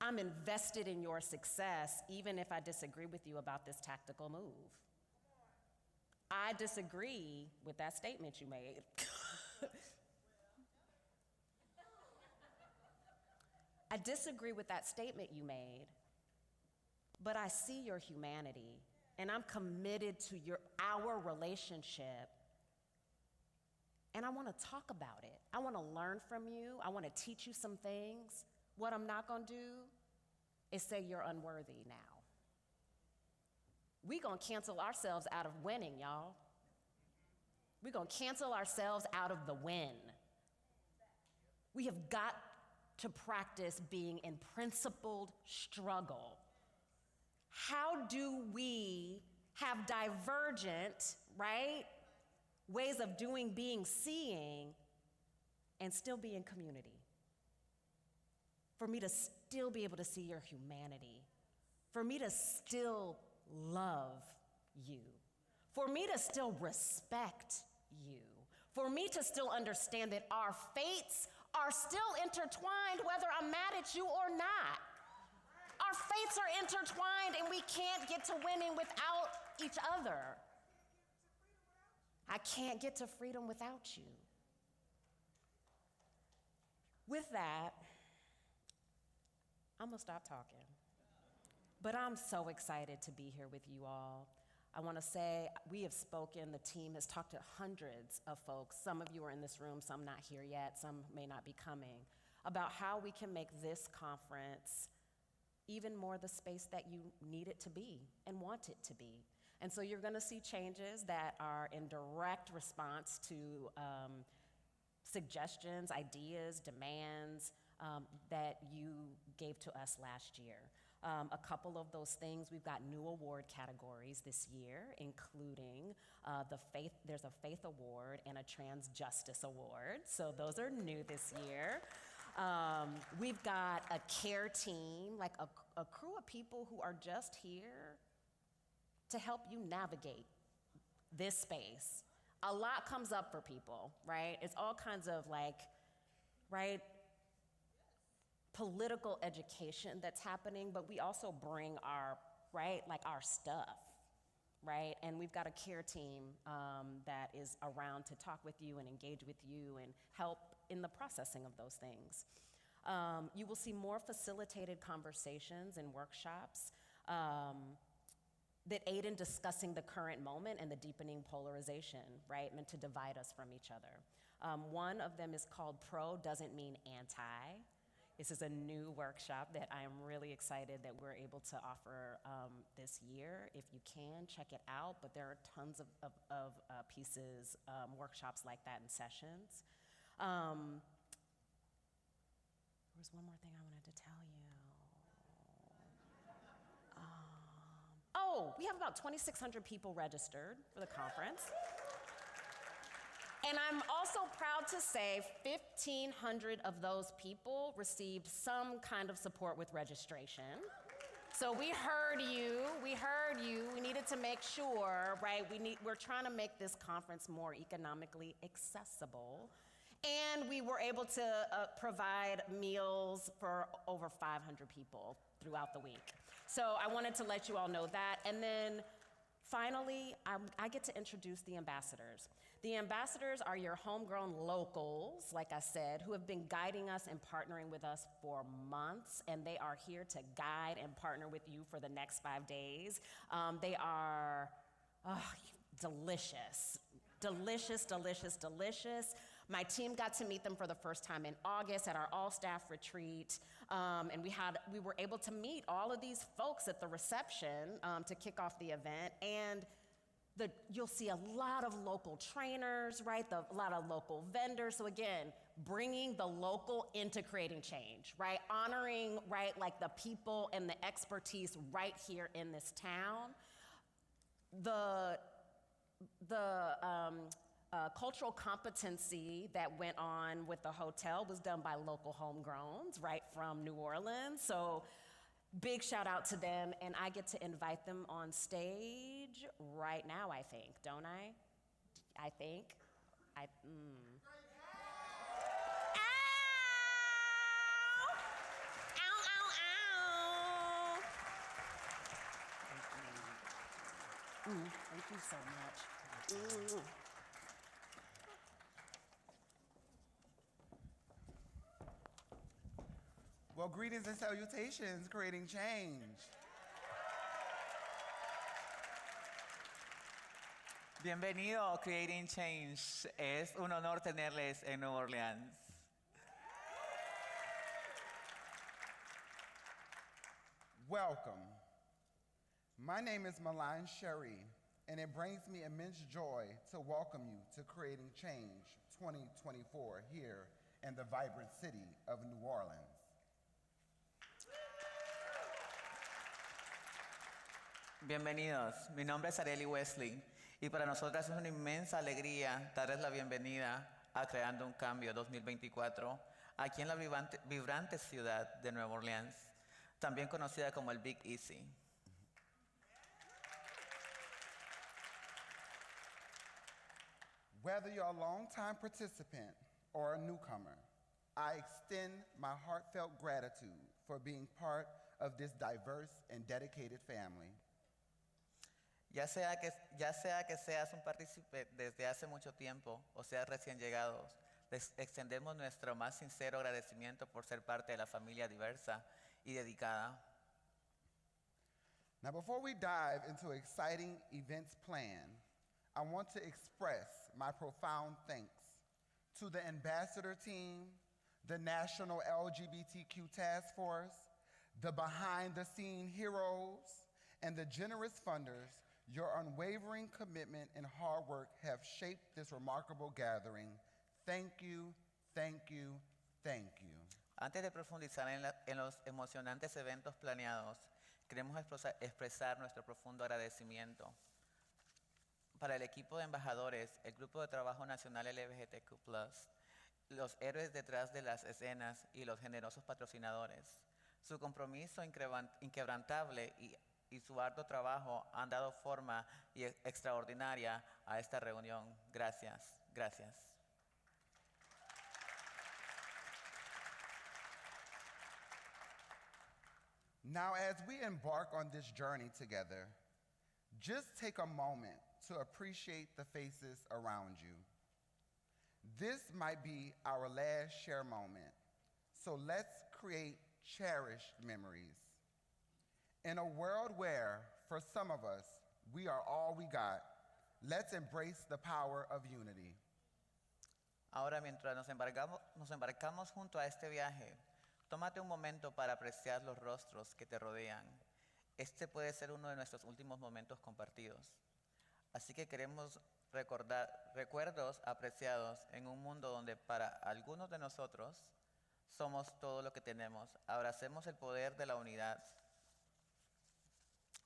I'm invested in your success even if I disagree with you about this tactical move. I disagree with that statement you made. I disagree with that statement you made, but I see your humanity, and I'm committed to our relationship, and I want to talk about it. I want to learn from you. I want to teach you some things. What I'm not going to do is say you're unworthy now. We're going to cancel ourselves out of winning, y'all. We're going to cancel ourselves out of the win. We have got to practice being in principled struggle. How do we have divergent, right, ways of doing, being, seeing, and still be in community? For me to still be able to see your humanity. For me to still love you. For me to still respect you. For me to still understand that our fates are still intertwined whether I'm mad at you or not. Our fates are intertwined and we can't get to winning without each other. I can't get to freedom without you. With that, I'm gonna stop talking. But I'm so excited to be here with you all. I wanna say we have spoken, the team has talked to hundreds of folks. Some of you are in this room, some not here yet, some may not be coming, about how we can make this conference even more the space that you need it to be and want it to be. And so you're gonna see changes that are in direct response to suggestions, ideas, demands that you gave to us last year. A couple of those things, we've got new award categories this year, including there's a Faith Award and a Trans Justice Award. So those are new this year. We've got a care team, like a crew of people who are just here to help you navigate this space. A lot comes up for people, right? It's all kinds of right, political education that's happening, but we also bring our stuff, right? And we've got a care team that is around to talk with you and engage with you and help in the processing of those things. You will see more facilitated conversations and workshops that aid in discussing the current moment and the deepening polarization, right, meant to divide us from each other. One of them is called Pro Doesn't Mean Anti. This is a new workshop that I am really excited that we're able to offer this year. If you can, check it out, but there are tons of pieces, workshops like that and sessions. There was one more thing I wanted to tell you. We have about 2,600 people registered for the conference. And I'm also proud to say 1,500 of those people received some kind of support with registration. So we heard you. We needed to make sure, right? We're trying to make this conference more economically accessible. And we were able to provide meals for over 500 people throughout the week. So I wanted to let you all know that. And then finally, I get to introduce the ambassadors. The ambassadors are your homegrown locals, like I said, who have been guiding us and partnering with us for months, and they are here to guide and partner with you for the next 5 days. They are delicious. Delicious, delicious, delicious. My team got to meet them for the first time in August at our all-staff retreat, and we were able to meet all of these folks at the reception to kick off the event, and you'll see a lot of local trainers, right? A lot of local vendors. So again, bringing the local into creating change, right? Honoring, right, like the people and the expertise right here in this town. The cultural competency that went on with the hotel was done by local homegrowns, right, from New Orleans. So big shout out to them, and I get to invite them on stage right now, I think, don't I? I think. Ow! Ow, ow, ow! Thank you so much. Well, greetings and salutations, creating change. Bienvenido, Creating Change. Es un honor tenerles en New Orleans. Welcome. My name is Milan Sherry, and it brings me immense joy to welcome you to Creating Change 2024 here in the vibrant city of New Orleans. Bienvenidos, mi nombre es Arely Wesley y para nosotras es una inmensa alegría darles la bienvenida a Creando un Cambio 2024 aquí en la vibrante ciudad de Nueva Orleans, también conocida como el Big Easy. Whether you're a longtime participant or a newcomer, I extend my heartfelt gratitude for being part of this diverse and dedicated family. Ya sea que seas un partícipe desde hace mucho tiempo o seas recién llegados, les extendemos nuestro más sincero agradecimiento por ser parte de la familia diversa y dedicada. Now, before we dive into exciting events planned, I want to express my profound thanks to the ambassador team, the National LGBTQ Task Force, the behind-the-scene heroes, and the generous funders. Your unwavering commitment and hard work have shaped this remarkable gathering. Thank you, thank you, thank you. Antes de profundizar en los emocionantes eventos planeados, queremos expresar nuestro profundo agradecimiento para el equipo de embajadores, el Grupo de Trabajo Nacional LGBTQ+, los héroes detrás de las escenas y los generosos patrocinadores. Su compromiso inquebrantable y su arduo trabajo han dado forma extraordinaria a esta reunión. Gracias, gracias. Now, as we embark on this journey together, just take a moment to appreciate the faces around you. This might be our last share moment, so let's create cherished memories. In a world where, for some of us, we are all we got, let's embrace the power of unity. Ahora, mientras nos embarcamos junto a este viaje, tómate un momento para apreciar los rostros que te rodean. Este puede ser uno de nuestros últimos momentos compartidos. Así que queremos recordar recuerdos apreciados en un mundo donde para algunos de nosotros somos todo lo que tenemos. Abracemos el poder de la unidad.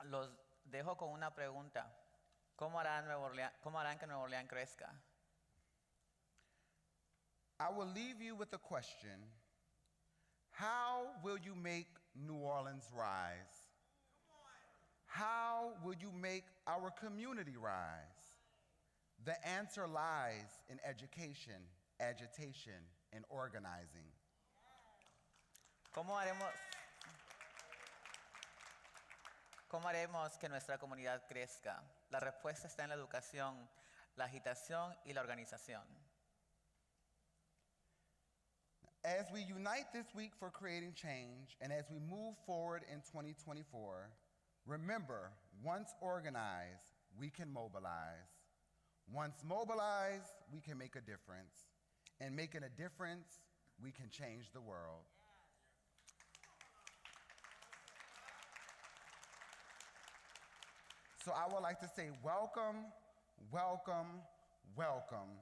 Los dejo con una pregunta. ¿Cómo harán que Nueva Orleans crezca? I will leave you with a question. How will you make New Orleans rise? will you make our community rise? The answer lies in education, agitation, and organizing. ¿Cómo haremos que nuestra comunidad crezca? La respuesta está en la educación, la agitación y la organización. As we unite this week for creating change, and as we move forward in 2024, remember, once organized, we can mobilize. Once mobilized, we can make a difference. And making a difference, we can change the world. So I would like to say welcome, welcome, welcome.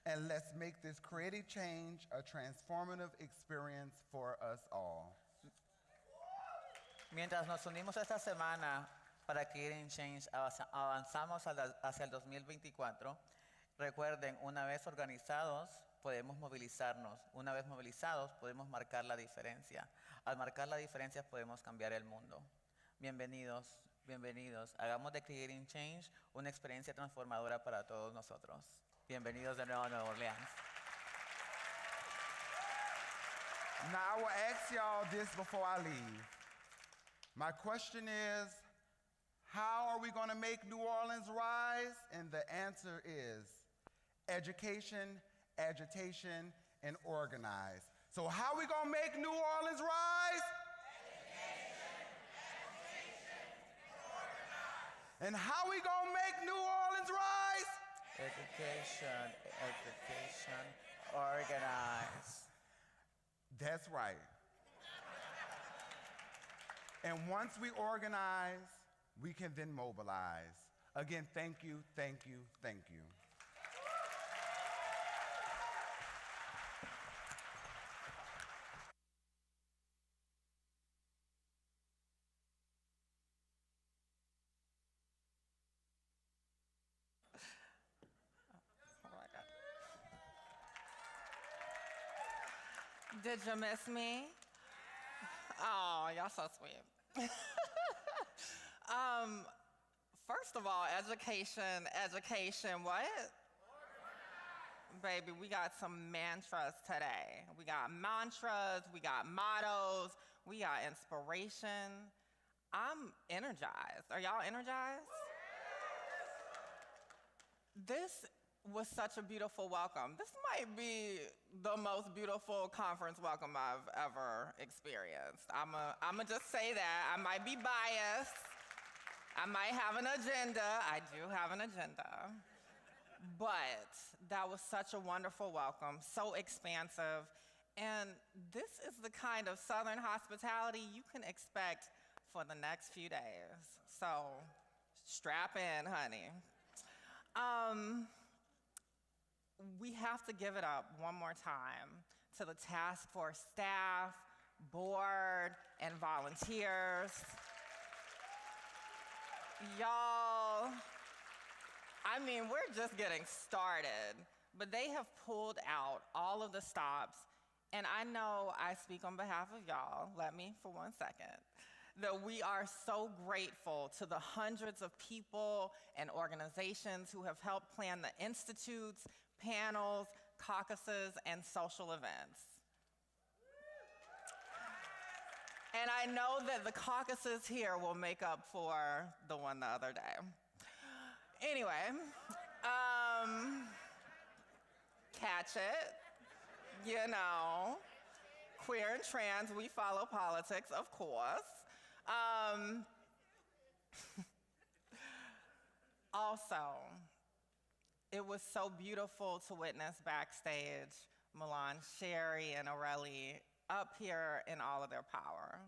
And let's make this creative change a transformative experience for us all. Mientras nos unimos esta semana para Creating Change, avanzamos hacia el 2024. Recuerden, una vez organizados, podemos movilizarnos. Una vez movilizados, podemos marcar la diferencia. Al marcar la diferencia, podemos cambiar el mundo. Bienvenidos, bienvenidos. Hagamos de Creating Change una experiencia transformadora para todos nosotros. Bienvenidos de nuevo a Nueva Orleans. Now I will ask y'all this before I leave. My question is, how are we going to make New Orleans rise? And the answer is education, agitation, and organize. So how are we going to make New Orleans rise? Education, agitation, and organize. And how are we going to make New Orleans rise? Education, education, organize. That's right. And once we organize, we can then mobilize. Again, thank you, thank you, thank you. Did you miss me? Oh, y'all so sweet. First of all, education, what? Baby, we got some mantras today. We got mantras, we got mottos, we got inspiration. I'm energized. Are y'all energized? This was such a beautiful welcome. This might be the most beautiful conference welcome I've ever experienced. I'ma just say that. I might be biased. I might have an agenda. I do have an agenda. But that was such a wonderful welcome, so expansive. And this is the kind of Southern hospitality you can expect for the next few days. So strap in, honey. We have to give it up one more time to the task force staff, board, and volunteers. Y'all, I mean, we're just getting started, but they have pulled out all of the stops, and I know I speak on behalf of y'all, let me for 1 second, that we are so grateful to the hundreds of people and organizations who have helped plan the institutes, panels, caucuses, and social events. And I know that the caucuses here will make up for the one the other day. Anyway, catch it, you know. Queer and trans, we follow politics, of course. Also, it was so beautiful to witness backstage Milan, Sherry, and Aurelie up here in all of their power.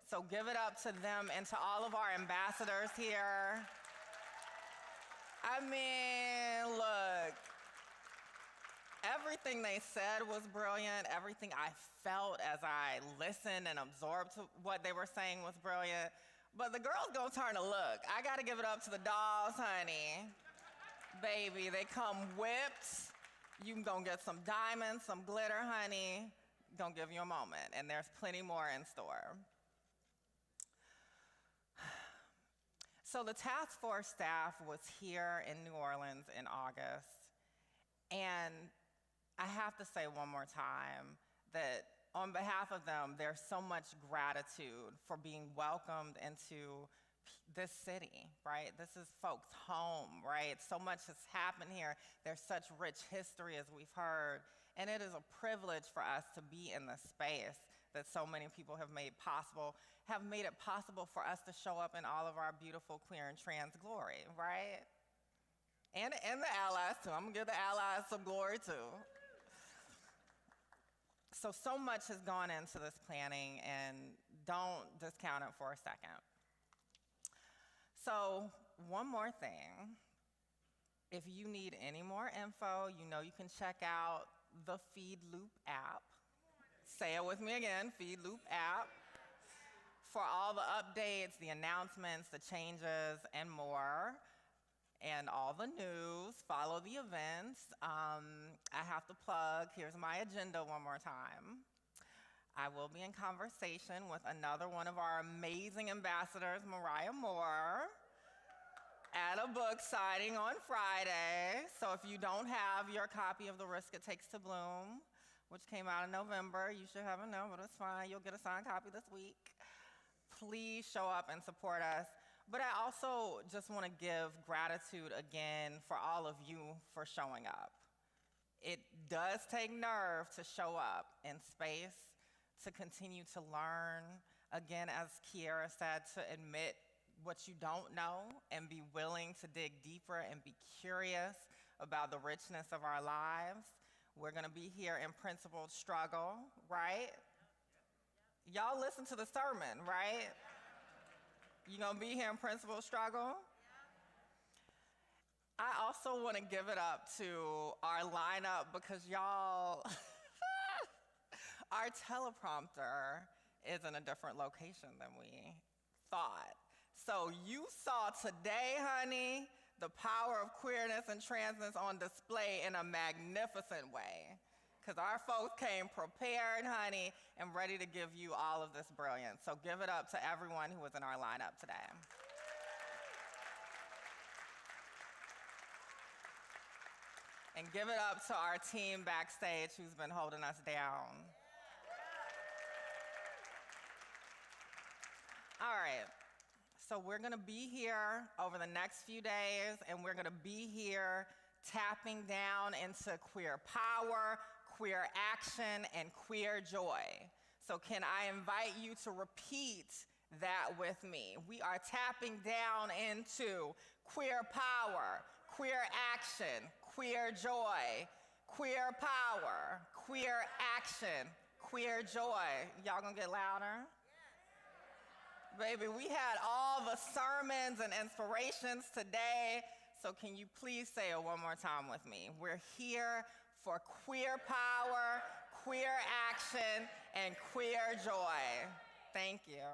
So give it up to them and to all of our ambassadors here. I mean, look, everything they said was brilliant. Everything I felt as I listened and absorbed to what they were saying was brilliant. But the girls gonna turn a look. I gotta give it up to the dolls, honey. Baby, they come whipped. You can go get some diamonds, some glitter, honey. Gonna give you a moment, and there's plenty more in store. So the task force staff was here in New Orleans in August, and I have to say one more time that on behalf of them, there's so much gratitude for being welcomed into this city, right? This is folks' home, right? So much has happened here. There's such rich history, as we've heard, and it is a privilege for us to be in this space that so many people have made it possible for us to show up in all of our beautiful queer and trans glory, right? And the allies too. I'm gonna give the allies some glory too. So much has gone into this planning, and don't discount it for a second. So one more thing. If you need any more info, you know you can check out the Feed Loop app. Say it with me again, Feed Loop app. For all the updates, the announcements, the changes, and more, and all the news, follow the events. I have to plug, here's my agenda one more time. I will be in conversation with another one of our amazing ambassadors, Mariah Moore, at a book signing on Friday. So if you don't have your copy of The Risk It Takes to Bloom, which came out in November, you should have it now, but it's fine. You'll get a signed copy this week. Please show up and support us. But I also just want to give gratitude again for all of you for showing up. It does take nerve to show up in space, to continue to learn. Again, as Kiera said, to admit what you don't know and be willing to dig deeper and be curious about the richness of our lives. We're gonna be here in principled struggle, right? Y'all listen to the sermon, right? You gonna be here in principled struggle? I also wanna give it up to our lineup because y'all, our teleprompter is in a different location than we thought. So you saw today, honey, the power of queerness and transness on display in a magnificent way. Because our folks came prepared, honey, and ready to give you all of this brilliance. So give it up to everyone who was in our lineup today. And give it up to our team backstage who's been holding us down. All right, so we're gonna be here over the next few days, and we're gonna be here tapping down into queer power, queer action, and queer joy. So can I invite you to repeat that with me? We are tapping down into queer power, queer action, queer joy, queer power, queer action, queer joy. Y'all gonna get louder? Baby, we had all the sermons and inspirations today, so can you please say it one more time with me? We're here for queer power, queer action, and queer joy. Thank you.